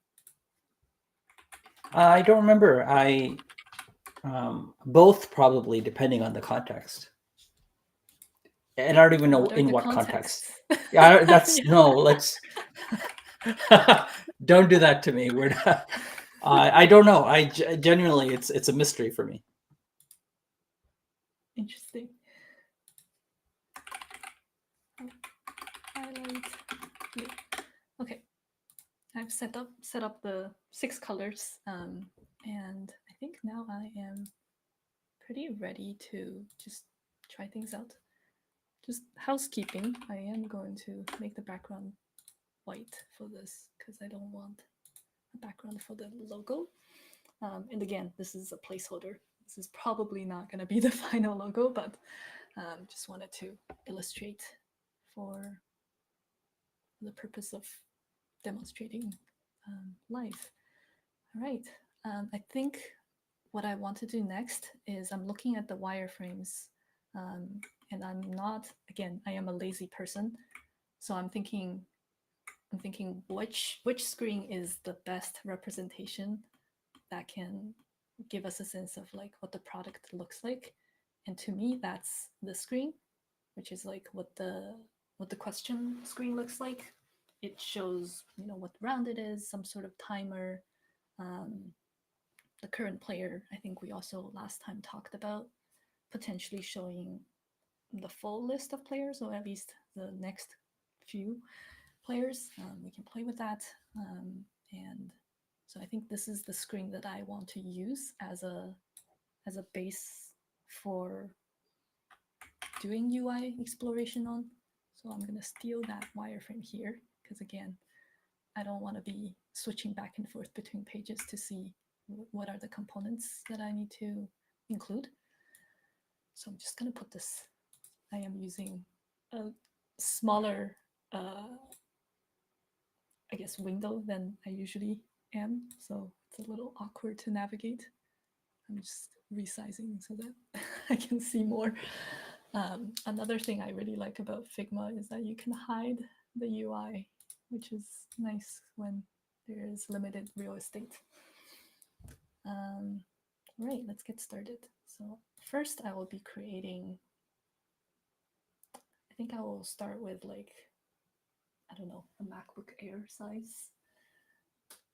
I don't remember. Both probably depending on the context. And I don't even know What are in the what context. contexts? Yeah, that's Yeah. no. Let's don't do that to me. We're not. I don't know. Genuinely, it's a mystery for me. Interesting. Oh, highlight. Yeah. Okay. I've set up the 6 colors, and I think now I am pretty ready to just try things out. Just housekeeping, I am going to make the background white for this because I don't want a background for the logo. And again, this is a placeholder. This is probably not going to be the final logo, but just wanted to illustrate for the purpose of demonstrating live. All right. I think what I want to do next is I'm looking at the wireframes, and I'm not, again, I am a lazy person, so I'm thinking which screen is the best representation that can give us a sense of like what the product looks like. And to me, that's the screen, which is like what the question screen looks like. It shows what round it is, some sort of timer, um, the current player. I think we also last time talked about potentially showing the full list of players, or at least the next few players. We can play with that. And so I think this is the screen that I want to use as a base for doing UI exploration on. So I'm going to steal that wireframe here because again, I don't want to be switching back and forth between pages to see what are the components that I need to include. So I'm just going to put this. I am using a smaller, I guess, window than I usually am. So it's a little awkward to navigate. I'm just resizing so that I can see more. Another thing I really like about Figma is that you can hide the UI, which is nice when there is limited real estate. Right, let's get started. So first I will be creating, I think I will start with like, I don't know, a MacBook Air size,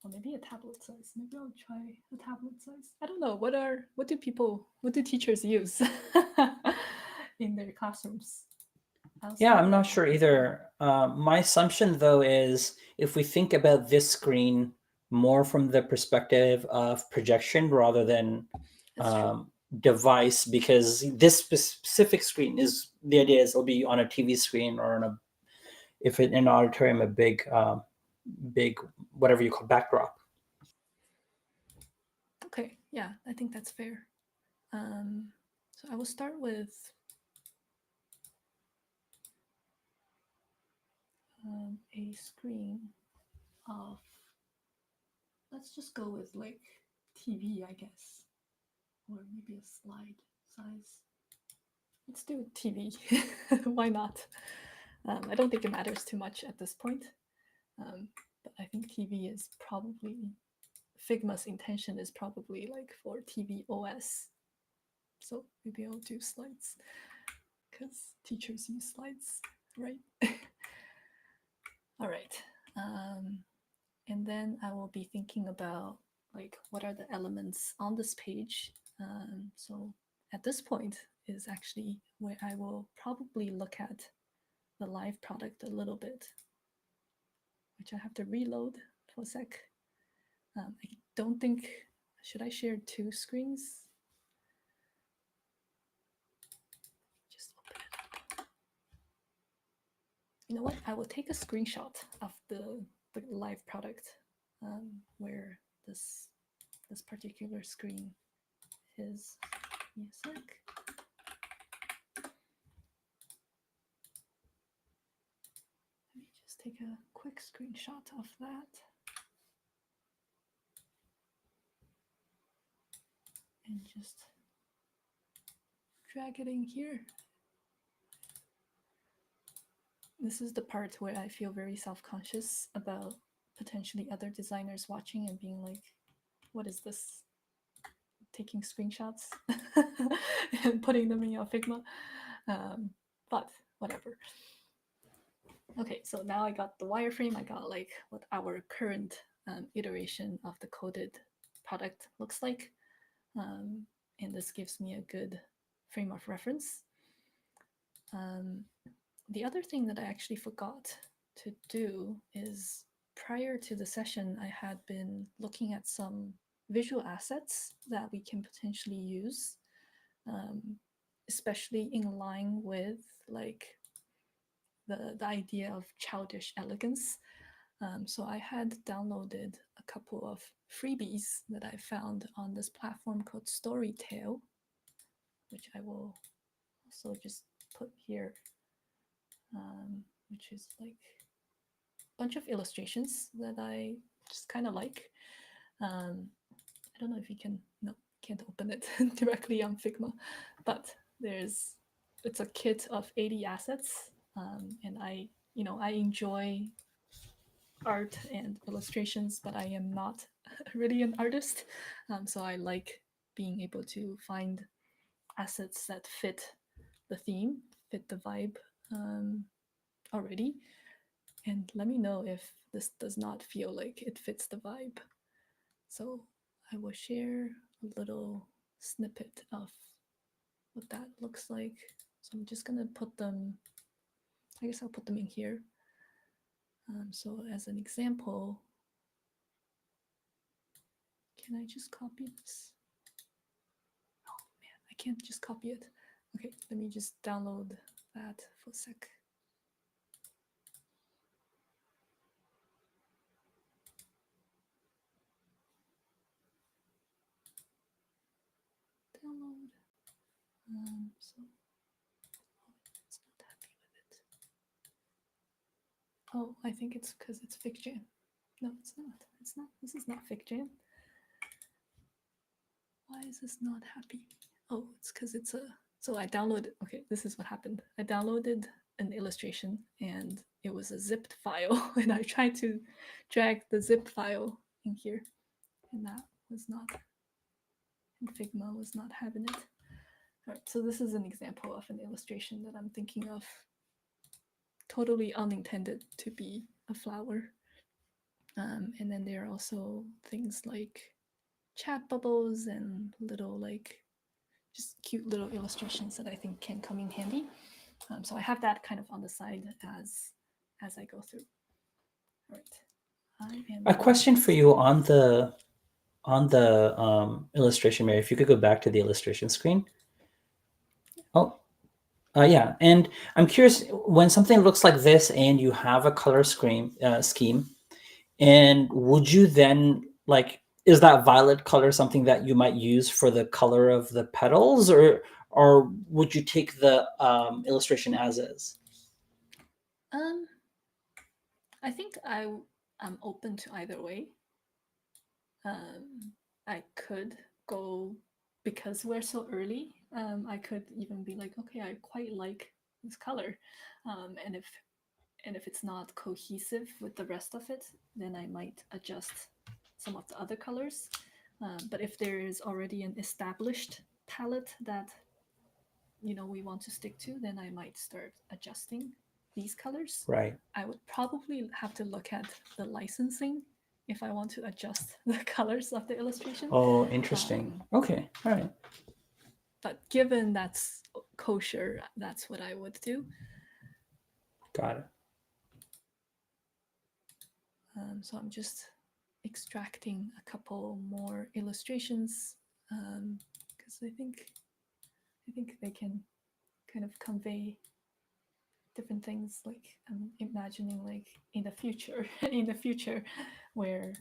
or maybe a tablet size. Maybe I'll try a tablet size. I don't know. What do teachers use in their classrooms? I'll Yeah, start I'm with a not sure MacBook Air. either. My assumption, though, is if we think about this screen more from the perspective of projection rather than That's true. um, device, because this specific screen is the idea is it'll be on a TV screen or on a, if it in an auditorium, a big whatever you call backdrop. Okay, yeah, I think that's fair. So I will start with a screen of, let's just go with like TV, I guess, or maybe a slide size. Let's do TV. Why not? I don't think it matters too much at this point, but I think TV is probably, Figma's intention is probably like for TV OS. So maybe I'll do slides because teachers use slides, right? All right. And then I will be thinking about like what are the elements on this page. So at this point is actually where I will probably look at the live product a little bit, which I have to reload for a sec. I don't think, should I share two screens? Just open it. You know what? I will take a screenshot of the live product where this particular screen is. Give me a sec. Let me just take a quick screenshot of that. And just drag it in here. This is the part where I feel very self-conscious about potentially other designers watching and being like, what is this? Taking screenshots and putting them in your Figma. But whatever. Okay, so now I got the wireframe. I got like what our current iteration of the coded product looks like. And this gives me a good frame of reference. The other thing that I actually forgot to do is prior to the session, I had been looking at some visual assets that we can potentially use, especially in line with like the idea of childish elegance. So I had downloaded a couple of freebies that I found on this platform called Storytale, which I will also just put here, which is like a bunch of illustrations that I just kind of like. I don't know if you can, no, can't open it directly on Figma, but it's a kit of 80 assets. And I enjoy art and illustrations, but I am not really an artist. So I like being able to find assets that fit the theme, fit the vibe already. And let me know if this does not feel like it fits the vibe. So I will share a little snippet of what that looks like. So I'm just gonna put them, I guess I'll put them in here. So as an example, can I just copy this? Oh man, I can't just copy it. Okay, let me just download that for a sec. Download. So it's not happy with it. Oh, I think it's because it's FigJam. No, it's not. It's not. This is not FigJam. Why is this not happy? Oh, it's because it's a. So I downloaded. Okay, this is what happened. I downloaded an illustration and it was a zipped file, and I tried to drag the zip file in here, and that was not. And Figma was not having it. All right, so this is an example of an illustration that I'm thinking of, totally unintended to be a flower. And then there are also things like chat bubbles and little like just cute little illustrations that I think can come in handy. So I have that kind of on the side as I go through. All right. A question for you on the illustration, Mary. If you could go back to the illustration screen. Oh, yeah. And I'm curious, when something looks like this and you have a color scheme, and would you then like, is that violet color something that you might use for the color of the petals, or would you take the illustration as is? I think I'm open to either way. I could go, because we're so early. I could even be like, okay, I quite like this color, and if it's not cohesive with the rest of it, then I might adjust some of the other colors. But if there is already an established palette that we want to stick to, then I might start adjusting these colors. Right. I would probably have to look at the licensing if I want to adjust the colors of the illustration. Oh, interesting. Um, Okay, all right. but given that's kosher, that's what I would do. Got it. So I'm just extracting a couple more illustrations because I think they can kind of convey different things. Like I'm imagining like in the future, in the future, where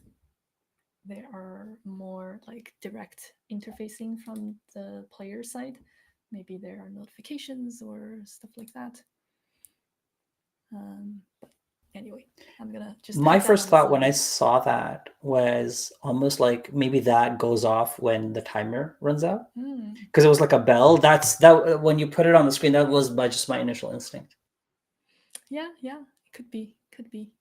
there are more like direct interfacing from the player side. Maybe there are notifications or stuff like that. But anyway, I'm gonna just My type that first on the thought when I side. saw that was almost like maybe that goes off when the timer runs out Mm, because it was like a bell. That's that when you put it on the screen. That was just my initial instinct. yeah, yeah, it could be, could be.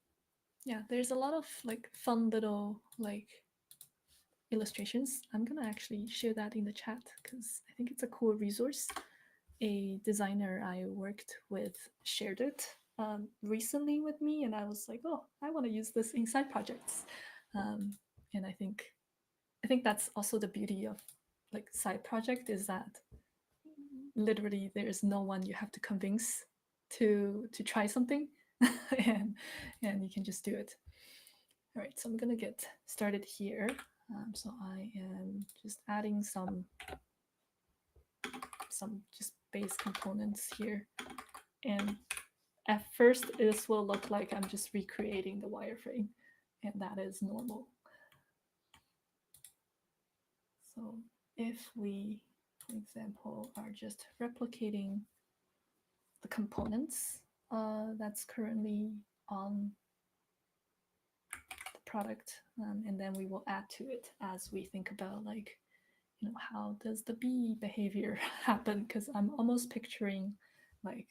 Yeah, there's a lot of like fun little like illustrations. I'm gonna actually share that in the chat because I think it's a cool resource. A designer I worked with shared it recently with me, and I was like, oh, I want to use this in side projects. Um, and I think that's also the beauty of like side project is that literally there is no one you have to convince to try something, and and you can just do it. All right, so I'm gonna get started here. So I am just adding some just base components here, and at first this will look like I'm just recreating the wireframe, and that is normal. So if we, for example, are just replicating the components that's currently on the product, and then we will add to it as we think about like, you know, how does the bee behavior happen? Because I'm almost picturing like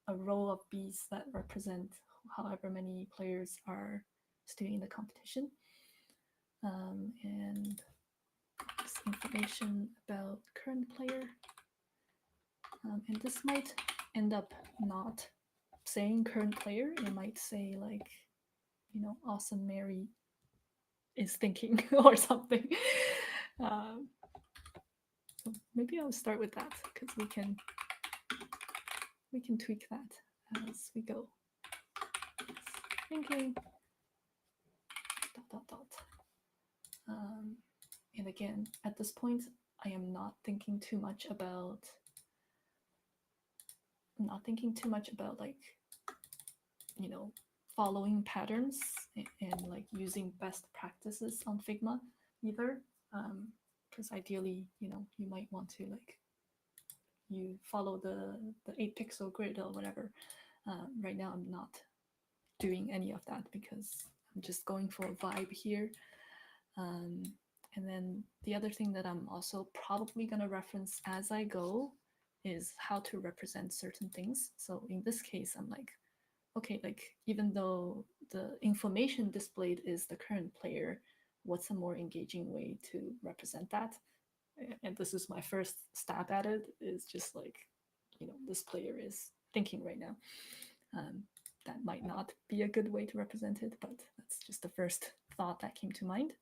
a row of bees that represent however many players are still in the competition, and this information about current player. And this might end up not saying current player. It might say like, you know, awesome Mary is thinking or something. Um, so maybe I'll start with that because we can tweak that as we go. Thinking dot dot dot. And again, at this point, I am not thinking too much about like, you know, following patterns and like using best practices on Figma either, because ideally, you know, you might want to like you follow the 8 pixel grid or whatever. Right now I'm not doing any of that because I'm just going for a vibe here. And then the other thing that I'm also probably going to reference as I go is how to represent certain things. So in this case, I'm like, okay, like even though the information displayed is the current player, what's a more engaging way to represent that? And this is my first stab at it, is just like, you know, this player is thinking right now. Um, that might not be a good way to represent it, but that's just the first thought that came to mind.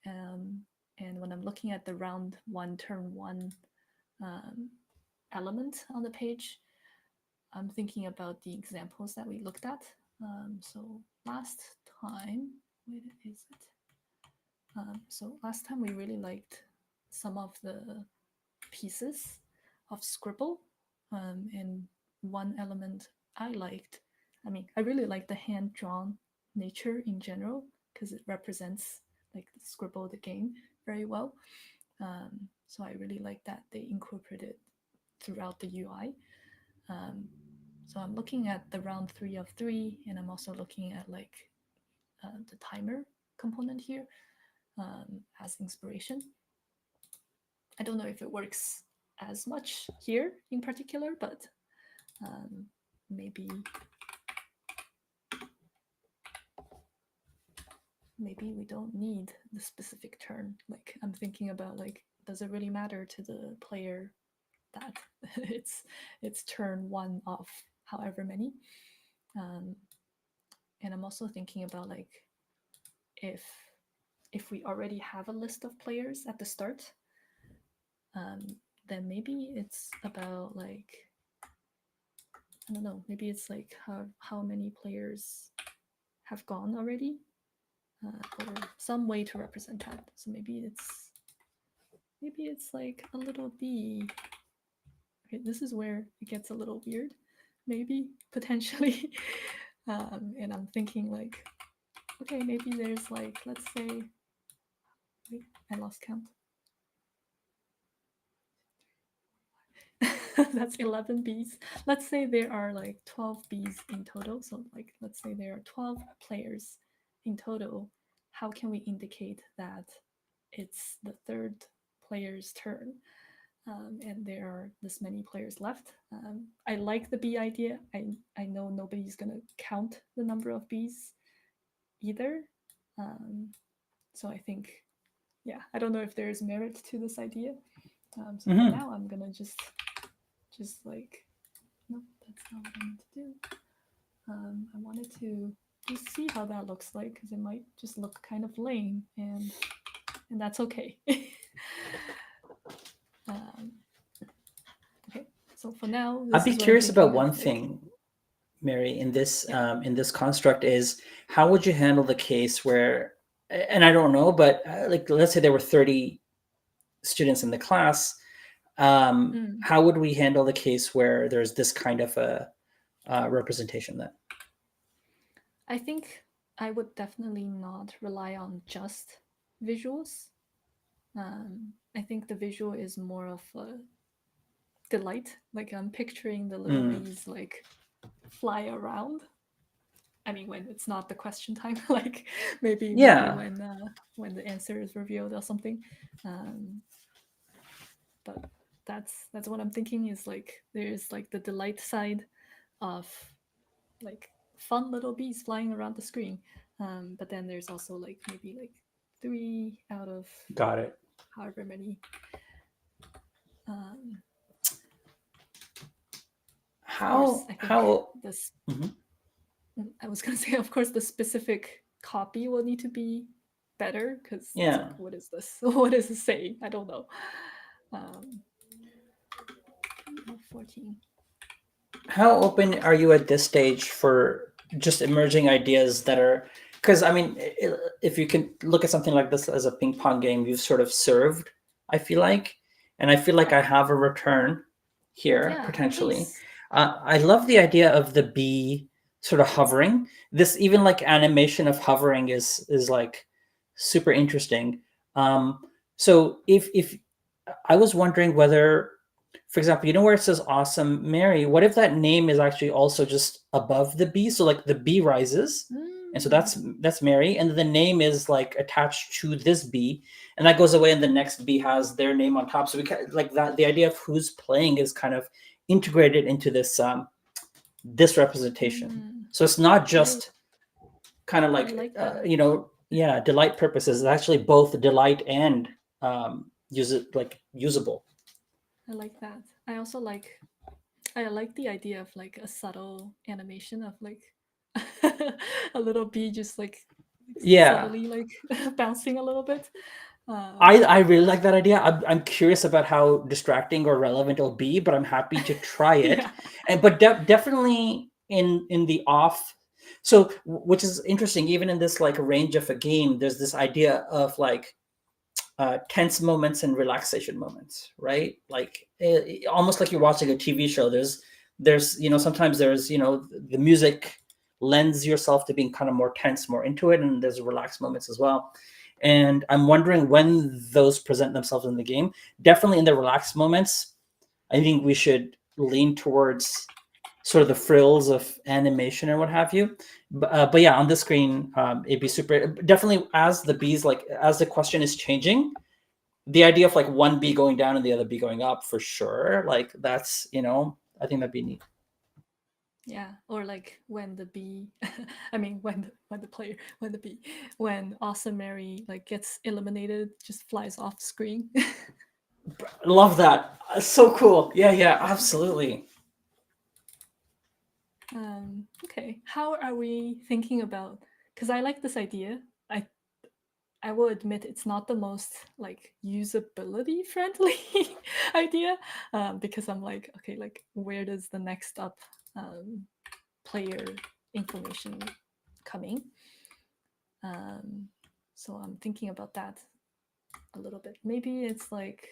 And when I'm looking at the round one, turn one um, element on the page, I'm thinking about the examples that we looked at. So last time, where is it? So last time we really liked some of the pieces of scribble, and one element I liked. I mean, I really like the hand drawn nature in general because it represents like the scribble the game very well. So I really like that they incorporated throughout the UI. Um, so I'm looking at the round 3 of 3, and I'm also looking at like the timer component here as inspiration. I don't know if it works as much here in particular, but um, maybe we don't need the specific turn. Like I'm thinking about like, does it really matter to the player that it's turn one of however many? And I'm also thinking about like, if we already have a list of players at the start, then maybe it's about like, I don't know, maybe it's like how many players have gone already, or some way to represent that. So maybe it's like a little b. Okay, this is where it gets a little weird, maybe potentially. And I'm thinking like, okay, maybe there's like, let's say, wait, I lost count. That's 11 bees. Let's say there are like 12 bees in total. So like, let's say there are 12 players in total. How can we indicate that it's the third player's turn? And there are this many players left. I like the bee idea. I know nobody's gonna count the number of bees either. So I think, yeah, I don't know if there's merit to this idea. So for Mm-hmm. now, I'm gonna just like, no, that's not what I meant to do. I wanted to just see how that looks like, because it might just look kind of lame, and that's okay. Okay, so for now, I'd this be is what I'm curious about thinking of, one like, thing, Mary, yeah. in this construct is how would you handle the case where, and I don't know, but like let's say there were 30 students in the class, Mm. how would we handle the case where there's this kind of a representation then? I think I would definitely not rely on just visuals. I think the visual is more of a delight. Like, I'm picturing the little Mm. bees like fly around. I mean, when it's not the question time, like maybe Yeah, when the answer is revealed or something. Um, but that's what I'm thinking, is like there's like the delight side of like fun little bees flying around the screen. But then there's also like maybe like 3 out of got it. however many. Um, of course, I think How? this. Mhm. I was gonna say, of course, the specific copy will need to be better, because it's Yeah. like, what is this? What is it saying? I don't know. Um, 14. How open are you at this stage for just emerging ideas that are, because I mean, if you can look at something like this as a ping pong game, you've sort of served, I feel like, and I feel like Yeah, I have a return here yeah. potentially. Please. I love the idea of the bee sort of hovering. This even like animation of hovering is like super interesting. Um, so if I was wondering whether, for example, you know where it says awesome Mary, what if that name is actually also just above the B? So like the B rises, and so Mm, that's Mary, and the name is like attached to this B, and that goes away, and the next B has their name on top. So we can, like that, the idea of who's playing is kind of integrated into this representation. mm. So it's not I just kind of I like like that. yeah, delight purposes. It's actually both delight and use it like usable. I like that. I like the idea of like a subtle animation of like a little bee just like Yeah, subtly like bouncing a little bit. I really like that idea. I'm curious about how distracting or relevant it'll be, but I'm happy to try it. Yeah. And but definitely in the off. So which is interesting. Even in this like range of a game, there's this idea of like tense moments and relaxation moments, right? Like almost like you're watching a TV show. There's sometimes there's the music lends yourself to being kind of more tense, more into it, and there's relaxed moments as well. And I'm wondering when those present themselves in the game. Definitely in the relaxed moments, I think we should lean towards sort of the frills of animation and what have you. But yeah, on the screen, it'd be super. Definitely, as the bees, like as the question is changing, the idea of like one bee going down and the other bee going up for sure. Like that's I think that'd be neat. Yeah, or like when the bee, I mean when the player, when the bee, when Awesome Mary like gets eliminated, just flies off screen. Love that. So cool. Yeah, yeah, absolutely. Okay, how are we thinking about? Because I like this idea. I will admit it's not the most like usability friendly idea, because I'm like, okay, like where does the next up player information coming? Um, so I'm thinking about that a little bit. Maybe it's like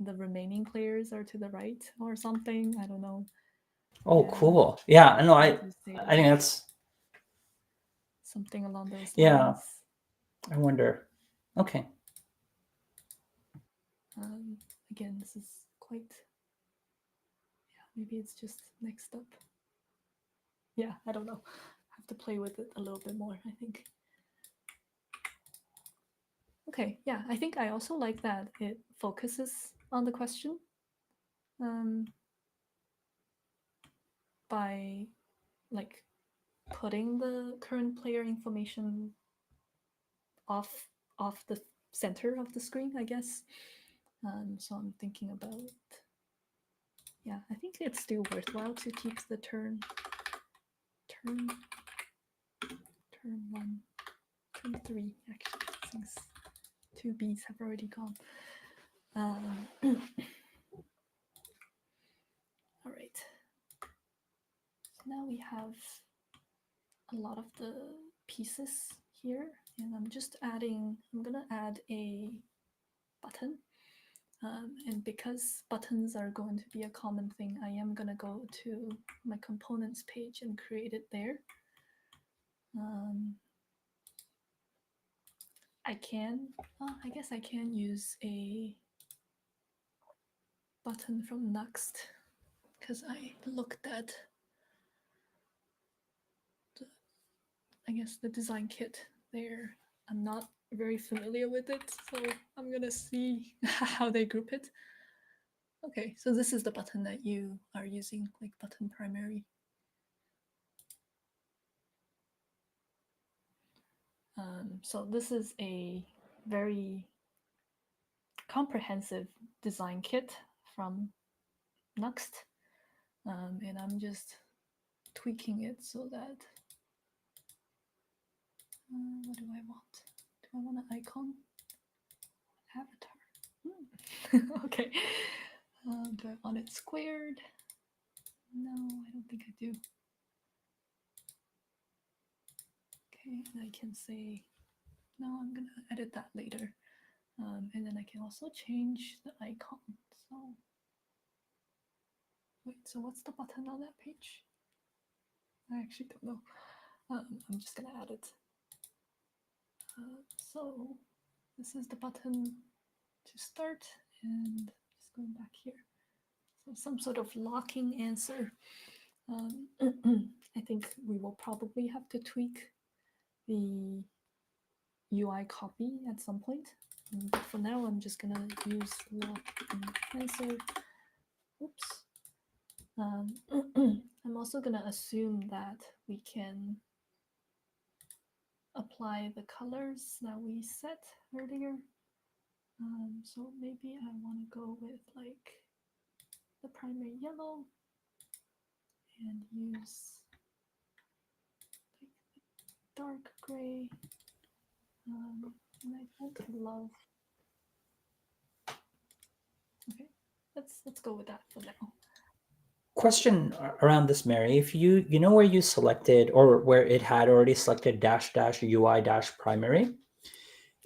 the remaining players are to the right or something. I don't know. Oh, And cool. Yeah, no, what do you say to I think that? that's, Something along those yeah, lines. I wonder. Okay. Again, this is quite. Yeah, maybe it's just next up. Yeah, I don't know. I have to play with it a little bit more, I think. Okay, yeah, I think I also like that it focuses on the question, um, by like putting the current player information off the center of the screen, I guess. So I'm thinking about, yeah, I think it's still worthwhile to keep the turn turn 1, turn 3 actually, since 2 Bs have already gone. All right. So now we have a lot of the pieces here, and I'm gonna add a button. And because buttons are going to be a common thing, I am gonna go to my components page and create it there. I guess I can use a button from Next because I looked at the design kit there. I'm not very familiar with it, so I'm gonna see how they group it. Okay, so this is the button that you are using, like button primary. So this is a very comprehensive design kit from Next, and I'm just tweaking it so that what do I want? Do I want an icon? Avatar. Okay. Do I want it squared? No, I don't think I do. Okay, and I can say, no, I'm gonna edit that later. And then I can also change the icon. So, wait, so what's the button on that page? I actually don't know. I'm just gonna add it. So, this is the button to start, and just going back here. So, some sort of locking answer. I think we will probably have to tweak the UI copy at some point. But for now, I'm just gonna use lock and answer. Oops. I'm also gonna assume that we can apply the colors that we set earlier. So maybe I want to go with like the primary yellow and use like the dark gray. And I don't love. Okay, let's go with that for now. Question around this, Mary. If you know where you selected or where it had already selected dash dash UI dash primary,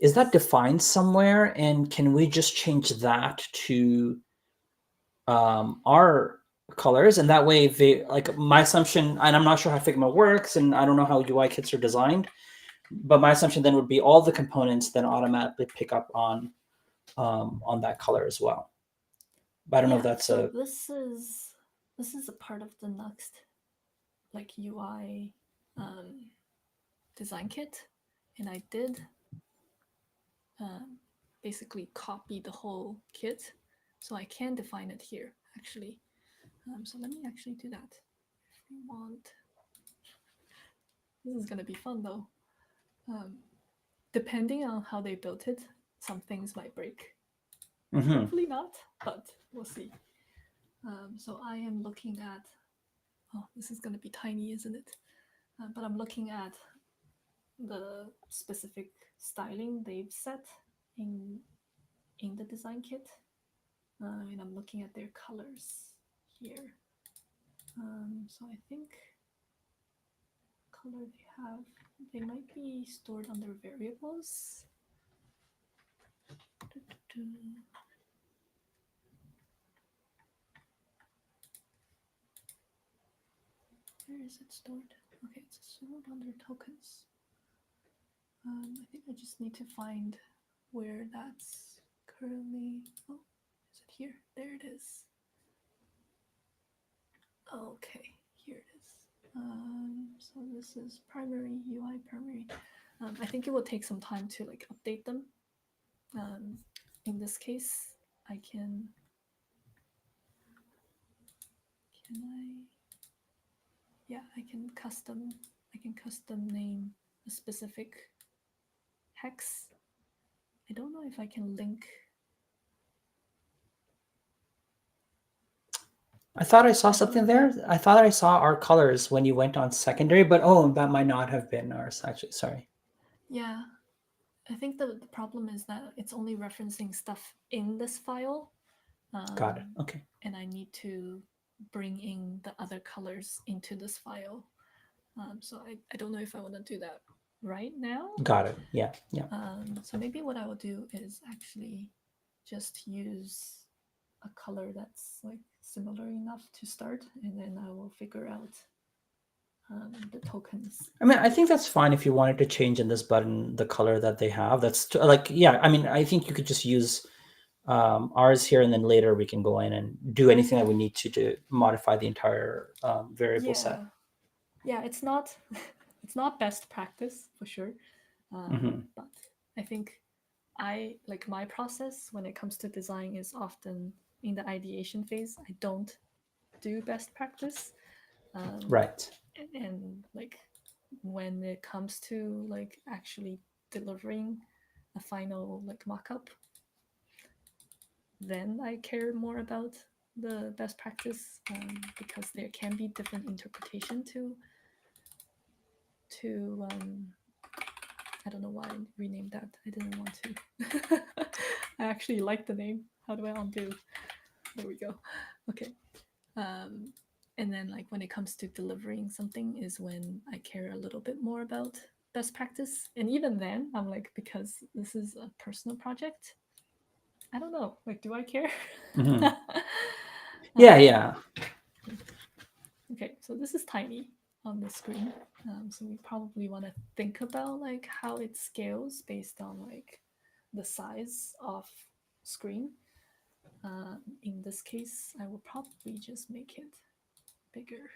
is that defined somewhere? And can we just change that to our colors? And that way, they like my assumption, and I'm not sure how Figma works, and I don't know how UI kits are designed, but my assumption then would be all the components then automatically pick up on that color as well. But I don't know if that's so a this is a part of the next like UI design kit, and I did basically copy the whole kit, so I can define it here actually. So let me actually do that. If we want, this is gonna be fun though. Depending on how they built it, some things might break. Hopefully not, but we'll see. So I am looking at, oh, this is going to be tiny, isn't it? But I'm looking at the specific styling they've set in in the design kit, and I'm looking at their colors here. So I think color they have, they might be stored under variables. Where is it stored? Okay, it's stored under tokens. I think I just need to find where that's currently. Oh, is it here? There it is. Okay, here it is. So this is primary UI primary. I think it will take some time to like update them. In this case, I can yeah, I can custom name a specific hex. I don't know if I can link. I thought I saw something there. I thought I saw our colors when you went on secondary, but oh, that might not have been ours actually. Sorry. Yeah, I think the problem is that it's only referencing stuff in this file, Got it. Okay. and I need to bring in the other colors into this file. So I don't know if I want to do that right now. Got it. Yeah. Yeah. So maybe what I will do is actually just use a color that's like similar enough to start, and then I will figure out the tokens. I mean, I think that's fine if you wanted to change in this button the color that they have. That's like, yeah. I mean, I think you could just use ours here, and then later we can go in and do anything that we need to modify the entire variable set. Yeah, it's not it's not best practice for sure, but I think I like my process when it comes to design is often in the ideation phase. I don't do best practice, Right. and like when it comes to like actually delivering a final like mock-up, then I care more about the best practice, because there can be different interpretation to I don't know why I renamed that. I didn't want to. I actually like the name. How do I undo? There we go. Okay. And then like when it comes to delivering something is when I care a little bit more about best practice. And even then, I'm like, because this is a personal project, I don't know. Like, do I care? Mm-hmm. Yeah. Yeah. Okay, so this is tiny on the screen. So we probably want to think about like how it scales based on like the size of screen. In this case, I will probably just make it bigger.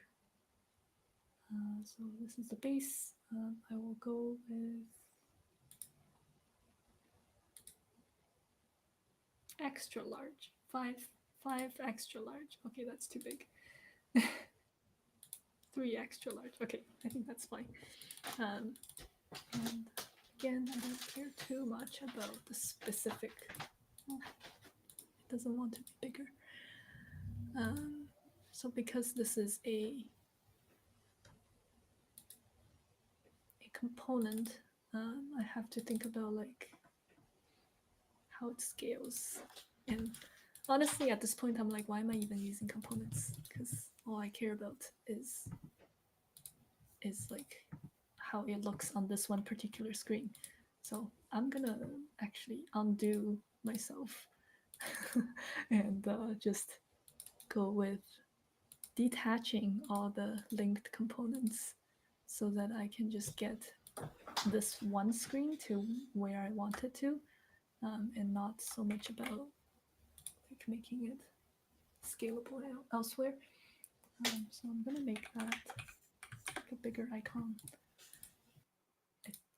So this is the base. I will go with extra large. Five extra large. Okay, that's too big. Three extra large. Okay, I think that's fine. And again, I don't care too much about the specific. Oh, it doesn't want to be bigger. So because this is a component, I have to think about like how it scales. And honestly, at this point, I'm like, why am I even using components? Because all I care about is like how it looks on this one particular screen. So I'm gonna actually undo myself and just go with detaching all the linked components so that I can just get this one screen to where I want it to, and not so much about like making it scalable elsewhere. So I'm gonna make that like a bigger icon.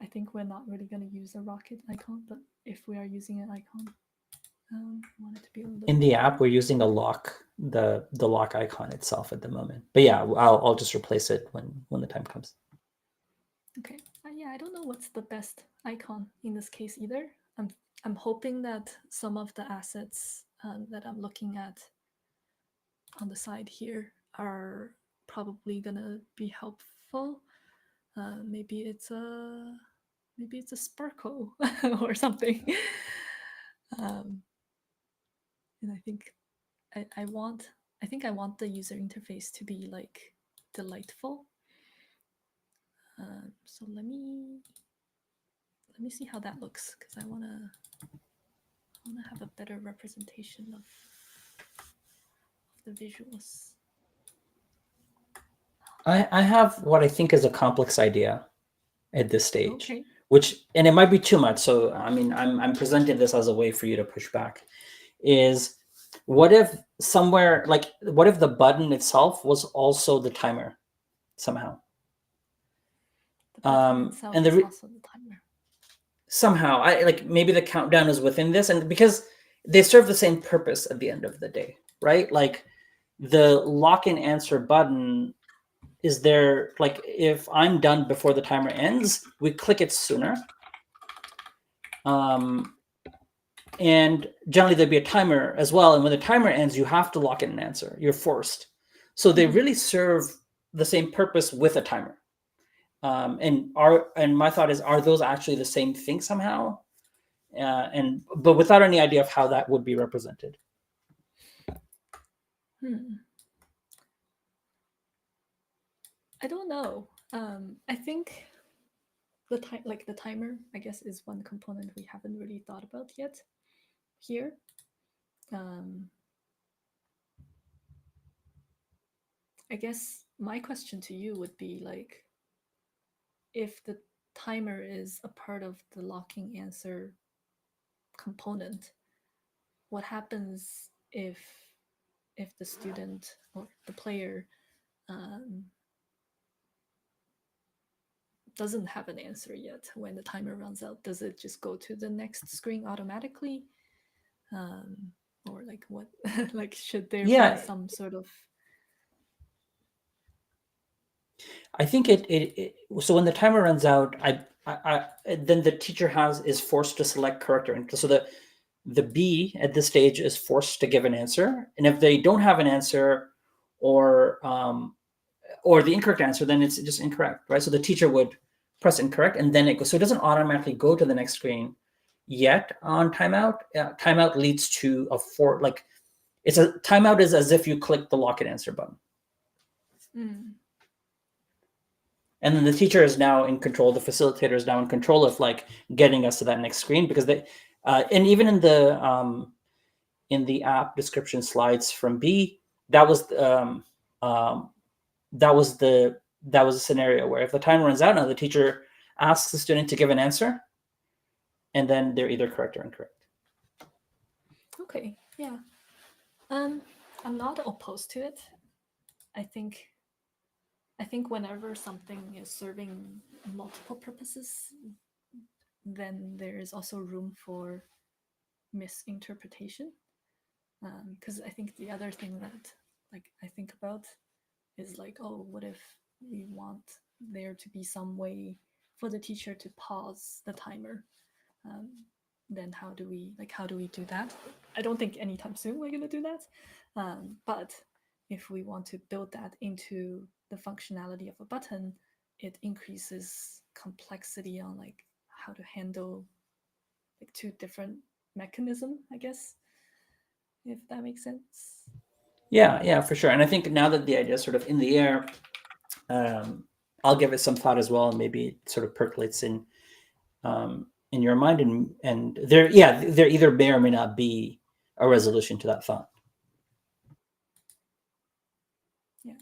I think we're not really gonna use a rocket icon, but if we are using an icon, I want it to be a little In the bigger. app, we're using a lock, the lock icon itself at the moment. But yeah, I'll just replace it when the time comes. Okay. Yeah, I don't know what's the best icon in this case either. I'm hoping that some of the assets that I'm looking at on the side here are probably gonna be helpful. Maybe it's a maybe it's a sparkle or something. um, and I want I want the user interface to be like delightful. So let me see how that looks because I wanna have a better representation of the visuals. I have what I think is a complex idea at this stage, Okay. which, and it might be too much. So, I mean, I'm presenting this as a way for you to push back. Is what if somewhere, like, what if the button itself was also the timer somehow? The button itself And is also the timer. somehow, I like, maybe the countdown is within this, and because they serve the same purpose at the end of the day, right? Like the lock and answer button is there, like, if I'm done before the timer ends, we click it sooner. Um, and generally there'd be a timer as well. And when the timer ends, you have to lock in an answer. You're forced. So they Mm-hmm. really serve the same purpose with a timer. And my thought is, are those actually the same thing somehow? And but without any idea of how that would be represented. Hmm. I don't know. I think the timer, I guess, is one component we haven't really thought about yet here. Um, I guess my question to you would be like, if the timer is a part of the locking answer component, what happens if the student or the player um, doesn't have an answer yet when the timer runs out? Does it just go to the next screen automatically? Um, or like what? Like, should there be Yeah, some sort of I think it so when the timer runs out, then the teacher has is forced to select correct or incorrect. So the B at this stage is forced to give an answer, and if they don't have an answer, or or the incorrect answer, then it's just incorrect, right? So the teacher would press incorrect, and then it goes. So it doesn't automatically go to the next screen yet on timeout. Timeout leads to a like, it's a timeout is as if you click the lock and answer button. mm, And then the teacher is now in control, the facilitator is now in control of like getting us to that next screen, because they and even in the app description slides from B, that was um, that was the that was a scenario where if the time runs out, now the teacher asks the student to give an answer, and then they're either correct or incorrect. okay, yeah. Um, I'm not opposed to it. I think whenever something is serving multiple purposes, then there is also room for misinterpretation. Because I think the other thing that like I think about is like, oh, what if we want there to be some way for the teacher to pause the timer? Um, then how do we do that? I don't think anytime soon we're gonna do that. But if we want to build that into the functionality of a button, it increases complexity on like how to handle like two different mechanism, I guess, if that makes sense. Yeah, yeah, for sure. And I think now that the idea is sort of in the air, um, I'll give it some thought as well, and maybe it sort of percolates in your mind, and there, yeah, there either may or may not be a resolution to that thought. Yeah.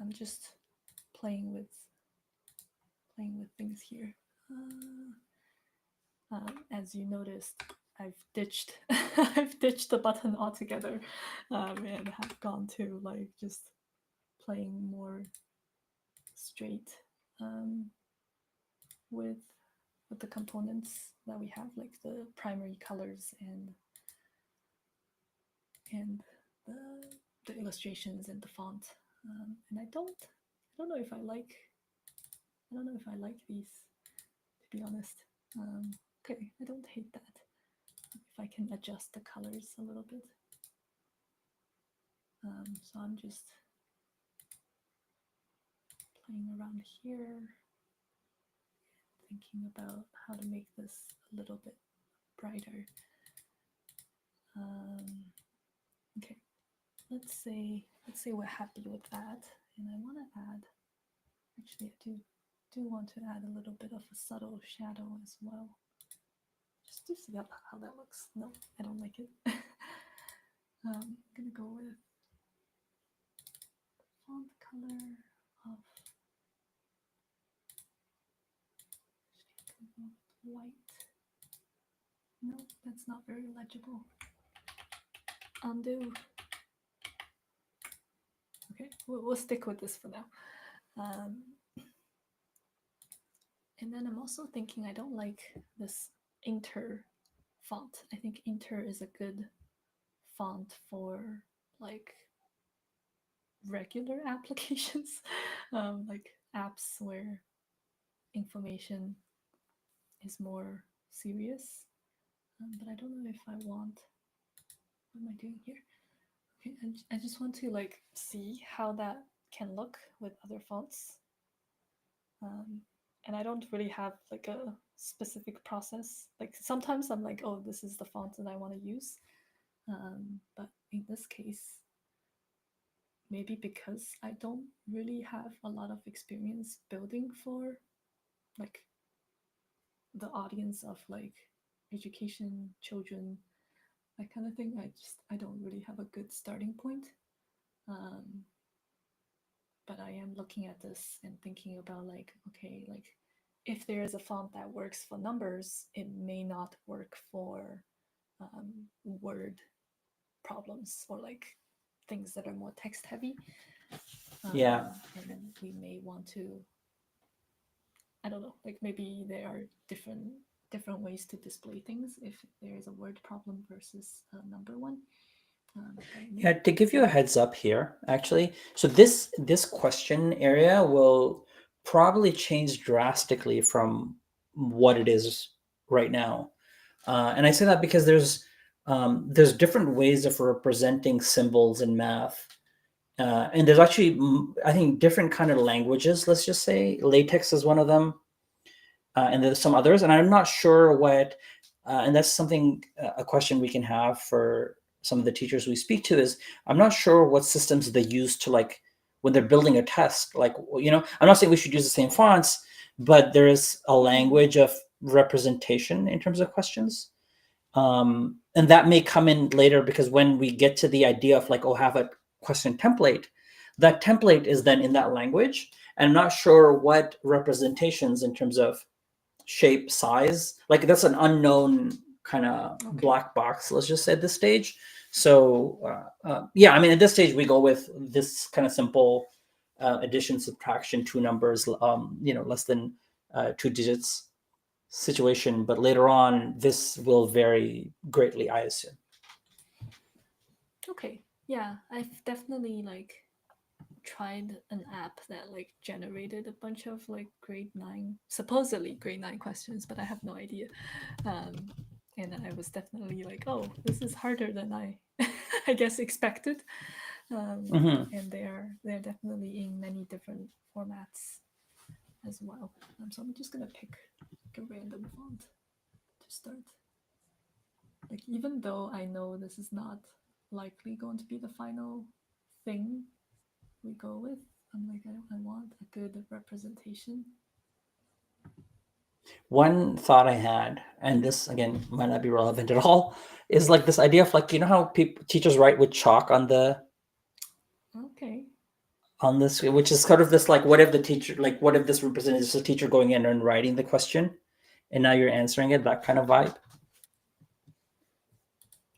I'm just playing with things here. As you noticed, I've ditched I've ditched the button altogether, and have gone to like just playing more straight um, with the components that we have, like the primary colors and the, the illustrations and the font. And I don't know if I don't know if I like these, to be honest. Okay, I don't hate that. If I can adjust the colors a little bit. So I'm just playing around here. thinking about how to make this a little bit brighter. Okay, let's say we're happy with that, and I want to add. Actually, I do want to add a little bit of a subtle shadow as well, just to see how that looks. No, I don't like it. I'm gonna go with font color of white. No, that's not very legible. Undo. Okay, we'll stick with this for now. And then I'm also thinking I don't like this Inter font. I think Inter is a good font for like regular applications, like apps where information is more serious. But I don't know if I want. What am I doing here? Okay, I just want to like see how that can look with other fonts. And I don't really have like a specific process. Like sometimes I'm like, oh, this is the font that I want to use. But in this case, maybe because I don't really have a lot of experience building for like the audience of like education, children, that kind of thing. I don't really have a good starting point. But I am looking at this and thinking about like, okay, like if there is a font that works for numbers, it may not work for word problems or like things that are more text heavy. Yeah. And then we may want to, I don't know, like maybe there are different ways to display things if there is a word problem versus a number one. Yeah, to give you a heads up here, actually, so this question area will probably change drastically from what it is right now, and I say that because there's different ways of representing symbols in math, and there's actually I think different kind of languages. Let's just say LaTeX is one of them, and there's some others, and I'm not sure what, and that's something a question we can have for some of the teachers we speak to is I'm not sure what systems they use to like when they're building a test. Like I'm not saying we should use the same fonts, but there is a language of representation in terms of questions, and that may come in later because when we get to the idea of like have a question template, that template is then in that language, and I'm not sure what representations in terms of shape, size, like that's an unknown kind of black box, let's just say at this stage. So yeah, I mean at this stage we go with this kind of simple addition, subtraction, two numbers, less than 2 digits situation, but later on this will vary greatly, I assume. Okay, yeah, I've definitely like tried an app that like generated a bunch of like supposedly grade 9 questions, but I have no idea. And I was definitely like, oh, this is harder than I I guess expected. And they're definitely in many different formats as well. So I'm just gonna pick a random font to start. Like even though I know this is not likely going to be the final thing we go with, I'm like, I want a good representation. One thought I had, and this again might not be relevant at all, is like this idea of like how teachers write with chalk on this, which is sort of this like what if this represents a teacher going in and writing the question, and now you're answering it, that kind of vibe.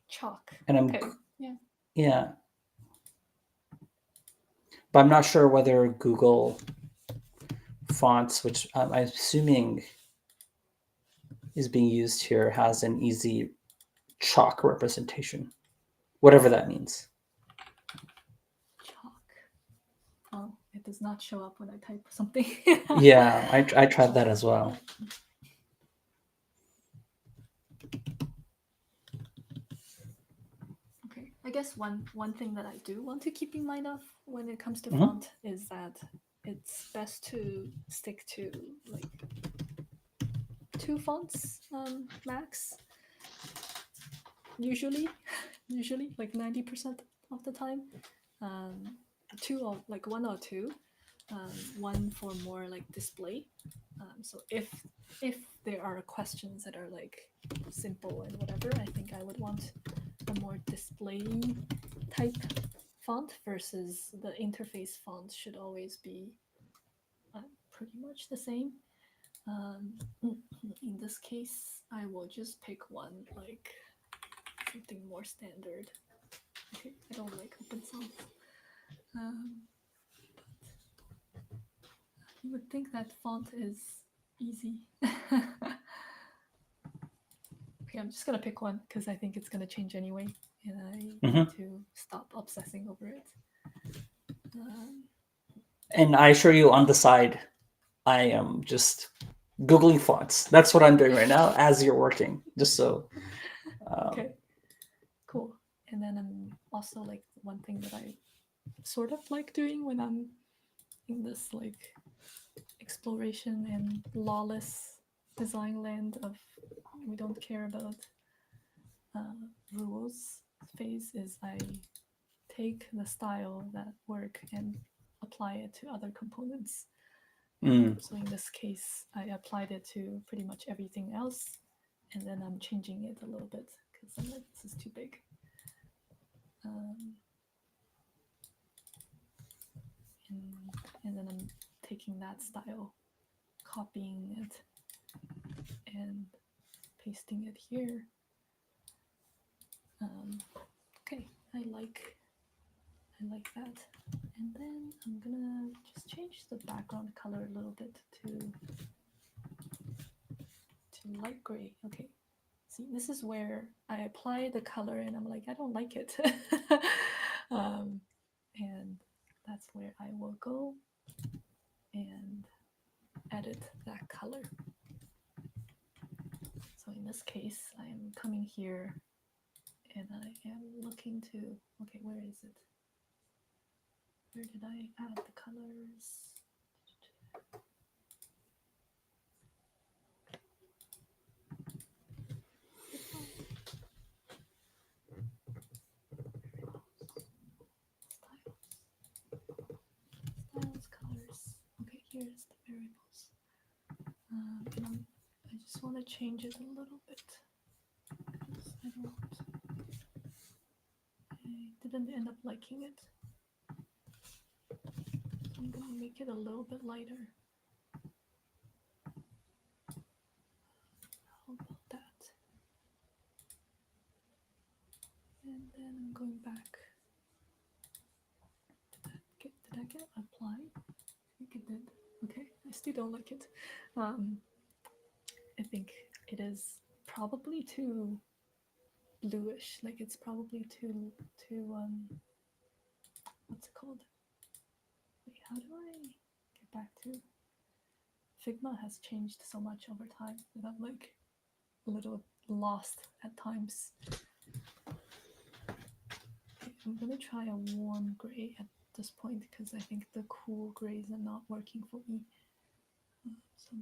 Chalk. And yeah. But I'm not sure whether Google Fonts, which I'm assuming is being used here, has an easy chalk representation, whatever that means. Chalk. Oh, it does not show up when I type something. Yeah, I tried that as well. Okay, I guess one thing that I do want to keep in mind of when it comes to font is that it's best to stick to like 2 fonts max. Usually, usually like 90% of the time. Um, two or like one or two. One for more like display. So if there are questions that are like simple and whatever, I think I would want a more display type font versus the interface font should always be pretty much the same. In this case, I will just pick one like something more standard. Okay, I don't like open source. You would think that font is easy. Okay, I'm just gonna pick one because I think it's gonna change anyway, and I need to stop obsessing over it. And I assure you, on the side, I am just Googling fonts. That's what I'm doing right now as you're working, just so. Okay, cool. And then I'm also like one thing that I sort of like doing when I'm in this like exploration and lawless design land of we don't care about rules phase is I take the style that work and apply it to other components. So in this case, I applied it to pretty much everything else, and then I'm changing it a little bit because I'm like, this is too big. And then I'm taking that style, copying it, and pasting it here. Okay, I like that. And then I'm gonna just change the background color a little bit to light gray. Okay, see, this is where I apply the color and I'm like, I don't like it. And that's where I will go and edit that color. So in this case, I am coming here and I am looking to, okay, where is it? Where did I add the colors? Styles, colors. Okay, here's the variables. And I just want to change it a little bit. I didn't end up liking it. So I'm gonna make it a little bit lighter. How about that? And then I'm going back. Did I get apply? I think it did. Okay, I still don't like it. I think it is probably too bluish. Like it's probably too what's it called? Wait, how do I get back to? Figma has changed so much over time that I'm like a little lost at times. Okay, I'm gonna try a warm gray at this point because I think the cool grays are not working for me. So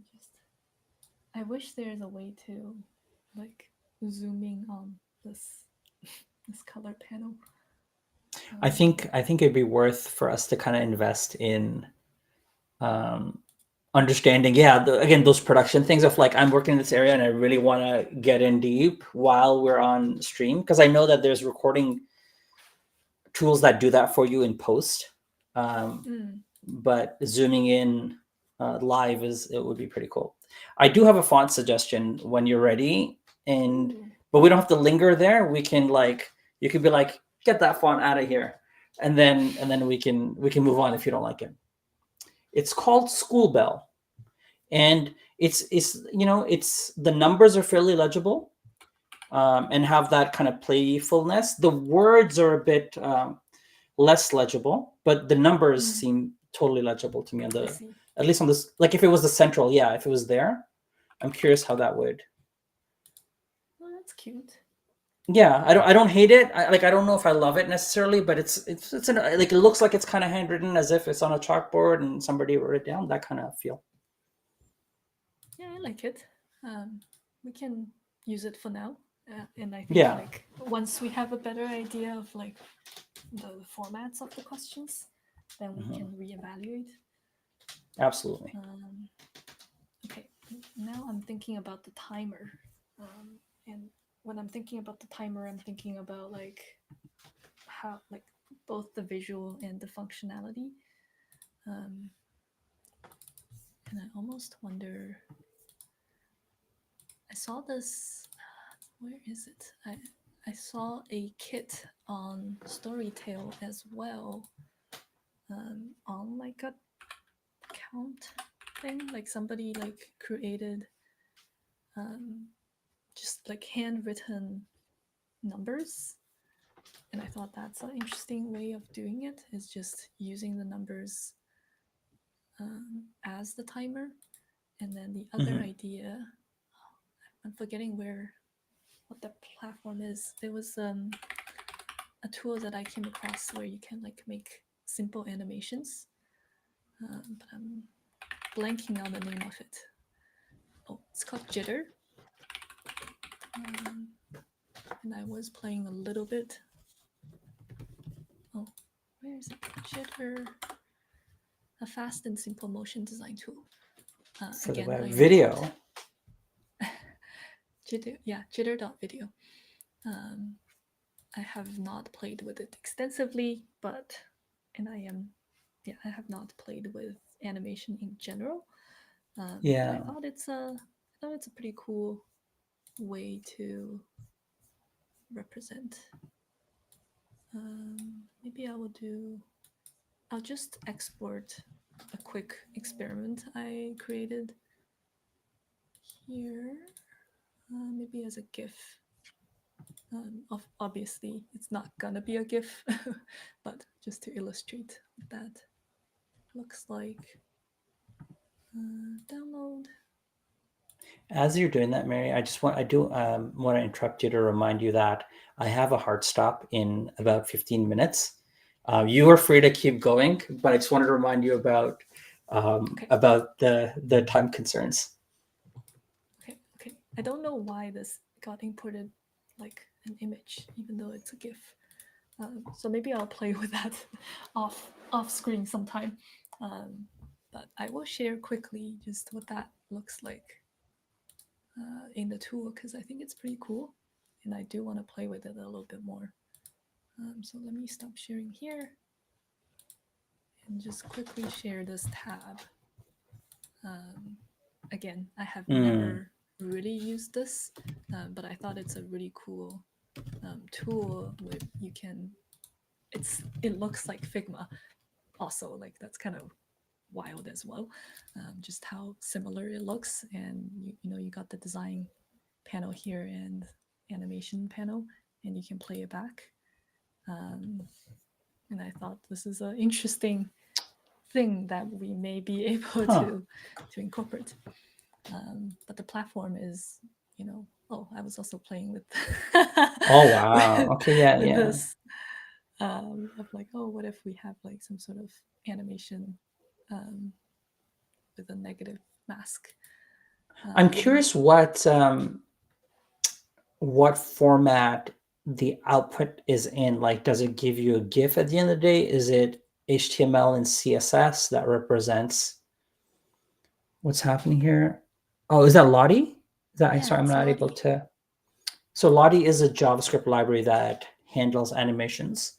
I wish there's a way to like zooming on this color panel. I think it'd be worth for us to kind of invest in understanding, again, those production things of like, I'm working in this area and I really want to get in deep while we're on stream, because I know that there's recording tools that do that for you in post. But zooming in live it would be pretty cool. I do have a font suggestion when you're ready, but we don't have to linger there. We can you could be like, get that font out of here, and then we can move on if you don't like it. It's called School Bell, and it's the numbers are fairly legible and have that kind of playfulness. The words are a bit less legible, but the numbers seem totally legible to me on at least on this. Like if it was the central, if it was there, I'm curious how that would. Oh, that's cute. Yeah, I don't hate it. I don't know if I love it necessarily, but it's like, it looks like it's kind of handwritten as if it's on a chalkboard and somebody wrote it down. That kind of feel. Yeah, I like it. um, we can use it for now. And I think Yeah. like once we have a better idea of like the formats of the questions, then we Mhm. can reevaluate. Absolutely. Um, okay, now I'm thinking about the timer. And when I'm thinking about the timer, I'm thinking about like how like both the visual and the functionality. Um, and I almost wonder. I saw this. Where is it? I saw a kit on Storytale as well. On like a count thing, like somebody like created um, just like handwritten numbers, and I thought that's an interesting way of doing it. Is just using the numbers as the timer, and then the other Hmm. idea. I'm forgetting where what the platform is. There was a tool that I came across where you can like make simple animations, but I'm blanking on the name of it. Oh, it's called Jitter, um, and I was playing a little bit. Oh, where is it? Jitter, a fast and simple motion design tool. For the Again, web I am not video. Jitter. Yeah, Jitter.video. Um, I have not played with it extensively, but and I have not played with animation in general. But Yeah. I thought it's a pretty cool way to represent. Maybe I'll just export a quick experiment I created here, maybe as a GIF. Obviously, it's not gonna be a GIF, but just to illustrate what that looks like. Download. As you're doing that, Mary, I do want to interrupt you to remind you that I have a hard stop in about 15 minutes. You are free to keep going, but I just wanted to remind you Okay, about the time concerns. okay. I don't know why this got imported like an image, even though it's a GIF. So maybe I'll play with that off screen sometime. Um, but I will share quickly just what that looks like in the tool because I think it's pretty cool, and I do want to play with it a little bit more. So let me stop sharing here and just quickly share this tab. Um, Again, I have Mm, never really used this, but I thought it's a really cool tool with you can. It looks like Figma, also like that's kind of wild as well. Just how similar it looks, and you got the design panel here and animation panel, and you can play it back. Um, and I thought this is an interesting thing that we may be able huh. to incorporate. But the platform is, oh, I was also playing with Oh wow. with, Okay. Yeah. with Yeah. this of like, oh, what if we have like some sort of animation um, with a negative mask? I'm Um, curious what format the output is in. Like, does it give you a GIF at the end of the day? Is it HTML and CSS that represents what's happening here? Oh, is that Lottie? Is that, yeah, sorry, I'm it's not able Lottie. to. So Lottie is a JavaScript library that handles animations.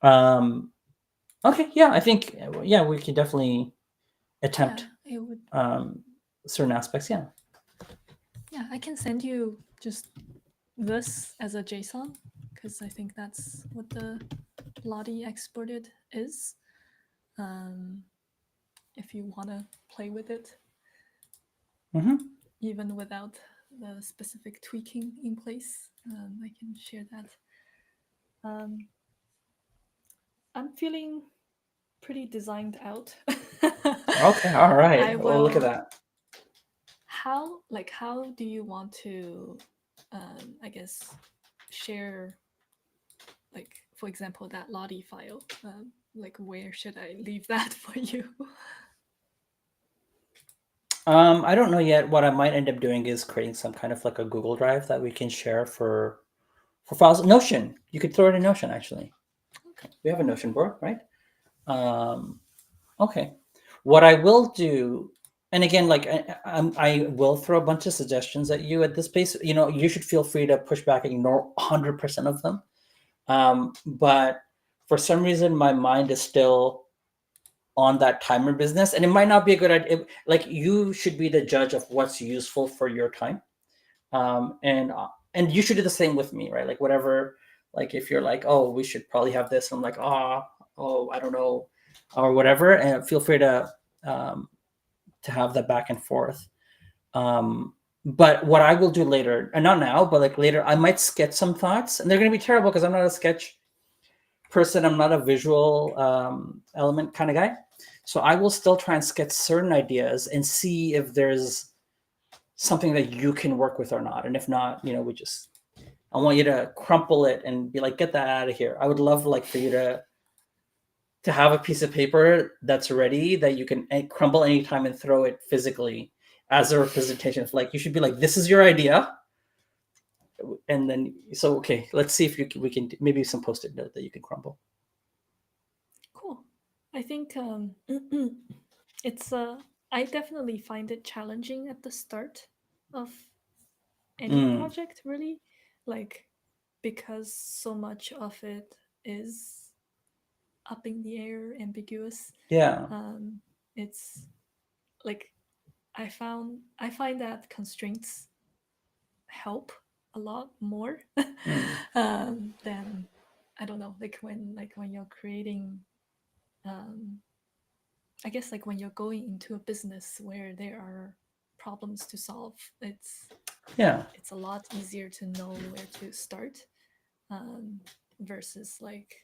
Um, okay, yeah, I think yeah, we could definitely Yeah, attempt it would. certain aspects. Yeah. Yeah, I can send you just this as a JSON because I think that's what the Lottie exported is. Um, if you want to play with it, Mm-hmm. even without the specific tweaking in place, I can share that. Um, I'm feeling pretty designed out. Okay. All I right. Well, look at will. that. How do you want to, I guess, share like for example that Lottie file? Like where should I leave that for you? I don't know yet. What I might end up doing is creating some kind of like a Google Drive that we can share for files. Notion. You could throw it in Notion actually. Okay. We have a Notion board, right? Um, okay. What I will do, and again, like I will throw a bunch of suggestions at you at this pace. You know, you should feel free to push back and ignore 100% of them. But for some reason, my mind is still on that timer business, and it might not be a good idea. Like you should be the judge of what's useful for your time, and you should do the same with me, right? Like whatever, like if you're like, oh, we should probably have this, I'm like, oh, I don't know, or whatever, and feel free um, to have that back and forth. But what I will do later, and not now, but like later, I might sketch some thoughts, and they're going to be terrible because I'm not a sketch person. I'm not a visual element kind of guy. So I will still try and sketch certain ideas and see if there's something that you can work with or not. And if not, you know, I want you to crumple it and be like, get that out of here. I would love like for you to have a piece of paper that's ready that you can crumble anytime and throw it physically as a representation of like, you should be like, this is your idea. And then, so, okay, let's see if we can, maybe some post-it note that you can crumble. Cool. I think it's I definitely find it challenging at the start of any Mm, project, really, like because so much of it is up in the air, ambiguous. yeah. Um, it's like I find that constraints help a lot more Mm, than I don't know, like when you're creating um, I guess like when you're going into a business where there are problems to solve, yeah. it's a lot easier to know where to start um, versus like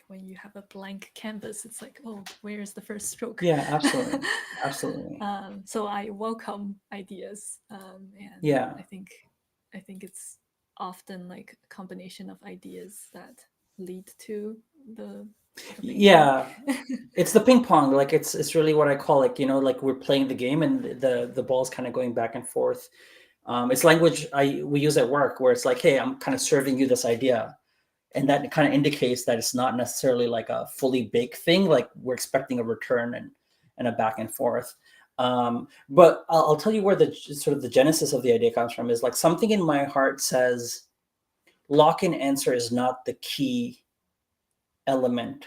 when you have a blank canvas, it's like, oh, where's the first stroke? Yeah, absolutely. Absolutely. So I welcome ideas, and Yeah. I think it's often like a combination of ideas that lead to the big thing. Yeah. It's the ping pong. Like it's really what I call like, you know, like we're playing the game and the ball's kind of going back and forth. It's language we use at work where it's like, hey, I'm kind of serving you this idea. And that kind of indicates that it's not necessarily like a fully baked thing. Like we're expecting a return and a back and forth. But I'll tell you where the sort of the genesis of the idea comes from is like something in my heart says lock and answer is not the key element.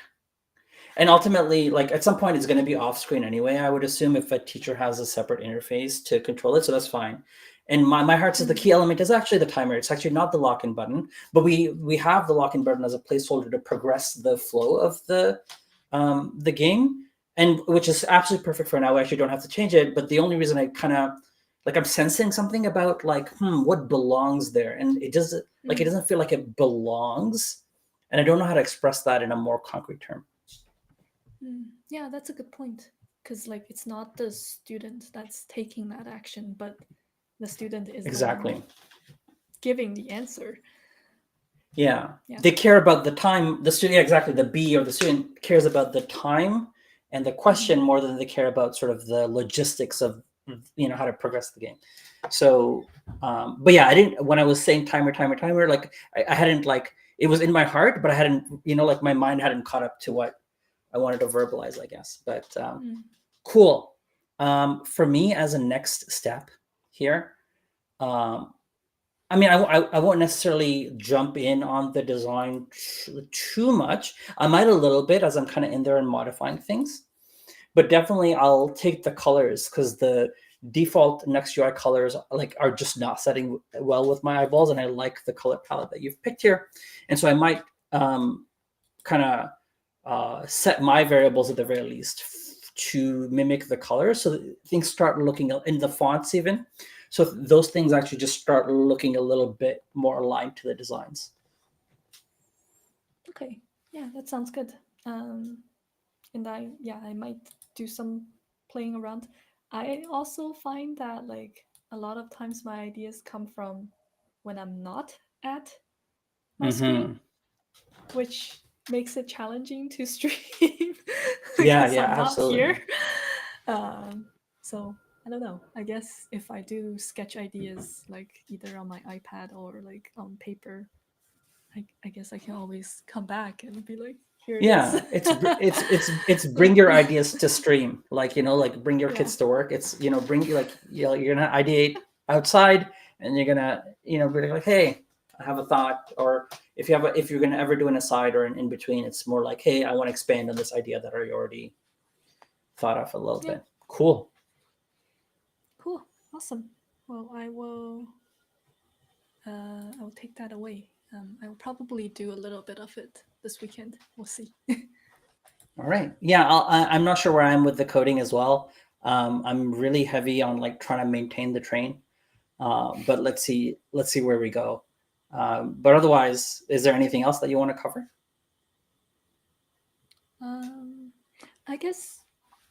And ultimately, like at some point, it's going to be off screen anyway. I would assume if a teacher has a separate interface to control it, so that's fine. And my heart says the Mm, key element is actually the timer. It's actually not the lock in button, but we have the lock in button as a placeholder to progress the flow of the game, and which is absolutely perfect for now. We actually don't have to change it. But the only reason I kind of like I'm sensing something about like what belongs there, and it mm, doesn't feel like it belongs, and I don't know how to express that in a more concrete term. Yeah, that's a good point. Because like it's not the student that's taking that action, but the student is the one Exactly. giving the answer. Yeah. Yeah. They care about the time. The student, yeah, exactly. The B or the student cares about the time and the Mm, question more than they care about sort of the logistics of, how to progress the game. So, but yeah, I didn't, when I was saying timer, like I hadn't like, it was in my heart, but I hadn't, like my mind hadn't caught up to what I wanted to verbalize, I guess. But mm, cool. For me as a next step here, um, I mean, I won't necessarily jump in on the design too much. I might a little bit as I'm kind of in there and modifying things, but definitely I'll take the colors because the default Next UI colors like are just not setting well with my eyeballs, and I like the color palette that you've picked here, and so I might kind of set my variables at the very least to mimic the colors so that things start looking in the fonts even so those things actually just start looking a little bit more aligned to the designs. okay. Yeah, that sounds good. And I might do some playing around. I also find that like a lot of times my ideas come from when I'm not at my screen, Mm-hmm. which makes it challenging to stream Yeah, because yeah, I'm not here. absolutely. Um, so I don't know. I guess if I do sketch ideas like either on my iPad or like on paper, I guess I can always come back and be like, here it is. Yeah, it's bring your ideas to stream, like, like bring your Yeah. kids to work. It's, bring, like, you're gonna ideate outside, and you're gonna, be like, hey, I have a thought. Or if you're gonna ever do an aside or an in between, it's more like, hey, I want to expand on this idea that I already thought of a little Yeah. bit. Cool. Cool. Awesome. Well, I will take that away. I will probably do a little bit of it this weekend. We'll see. All right. Yeah, I'm not sure where I am with the coding as well. I'm really heavy on like trying to maintain the train. But let's see where we go. But otherwise, is there anything else that you want to cover? um, I guess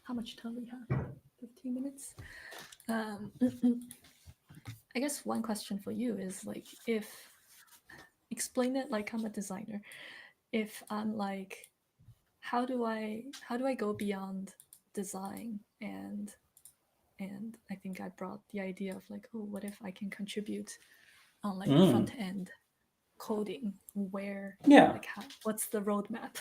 how much time we have? 15 minutes. Um, I guess one question for you is like, if explain it like I'm a designer. If I'm like, how do I go beyond design, and I think I brought the idea of like, oh, what if I can contribute on like Mm, front end coding, where yeah. like what's the roadmap?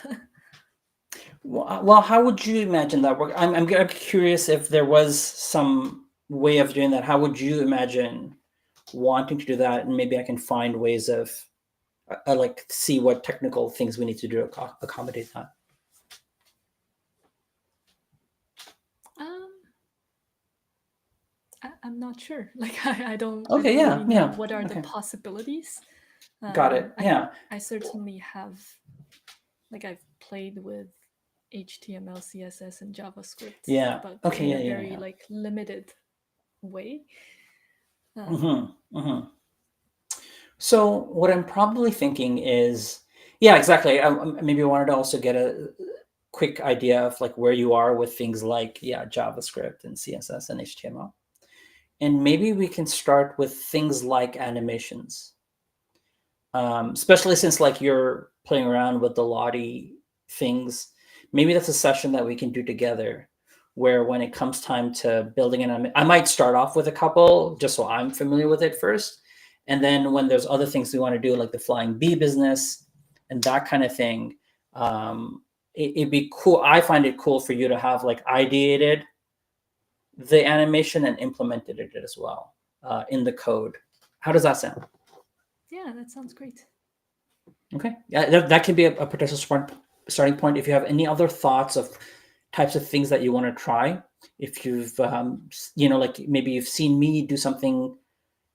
Well, how would you imagine that work? I'm curious if there was some way of doing that. How would you imagine wanting to do that? And maybe I can find ways of like see what technical things we need to do to accommodate that. um I'm not sure. Like I Okay. don't Yeah. really know Yeah. what are the Okay. possibilities. Got it. I Yeah. I certainly have, like, I've played with HTML, CSS, and JavaScript, Yeah. but Okay. in Yeah. a Yeah. very Yeah. like limited way. Um, Mm-hmm. Mm-hmm. So what I'm probably thinking is, yeah, exactly. Maybe I wanted to also get a quick idea of like where you are with things like, yeah, JavaScript and CSS and HTML. And maybe we can start with things like animations, especially since like you're playing around with the Lottie things. Maybe that's a session that we can do together, where when it comes time to building I might start off with a couple just so I'm familiar with it first, and then when there's other things we want to do, like the flying bee business and that kind of thing, it'd be cool. I find it cool for you to have like ideated the animation and implemented it as well in the code. How does that sound? yeah, that sounds great. Okay, yeah, that can be a potential starting point. If you have any other thoughts of types of things that you want to try, if you've like maybe you've seen me do something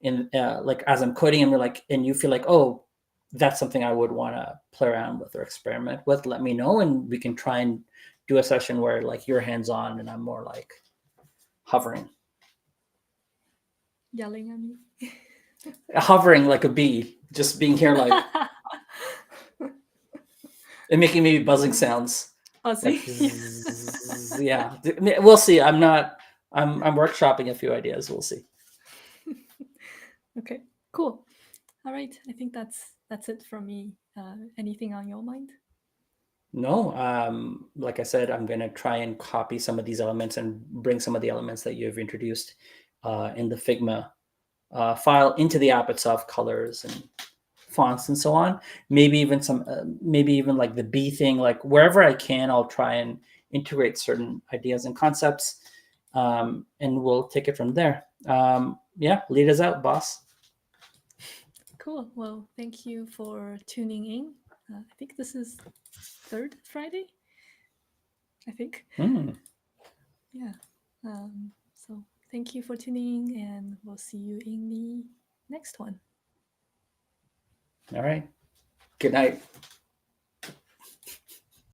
in like as I'm coding, and you're like, and you feel like, oh, that's something I would want to play around with or experiment with, let me know, and we can try and do a session where like you're hands on and I'm more like hovering, Yelling at me. hovering like a bee, just being here like and making maybe buzzing sounds. Fuzzy. Like yeah, we'll see. I'm workshopping a few ideas. We'll see. Okay, cool. All right, I think that's it from me. Anything on your mind? No, like I said, I'm gonna try and copy some of these elements and bring some of the elements that you've introduced in the Figma file into the app itself, colors and fonts and so on. Maybe even like the B thing, like wherever I can, I'll try and integrate certain ideas and concepts, and we'll take it from there. Yeah, lead us out, boss. Cool. Well, thank you for tuning in. I think this is third Friday. I think. Hmm. Yeah. So thank you for tuning in, and we'll see you in the next one. All right. Good night.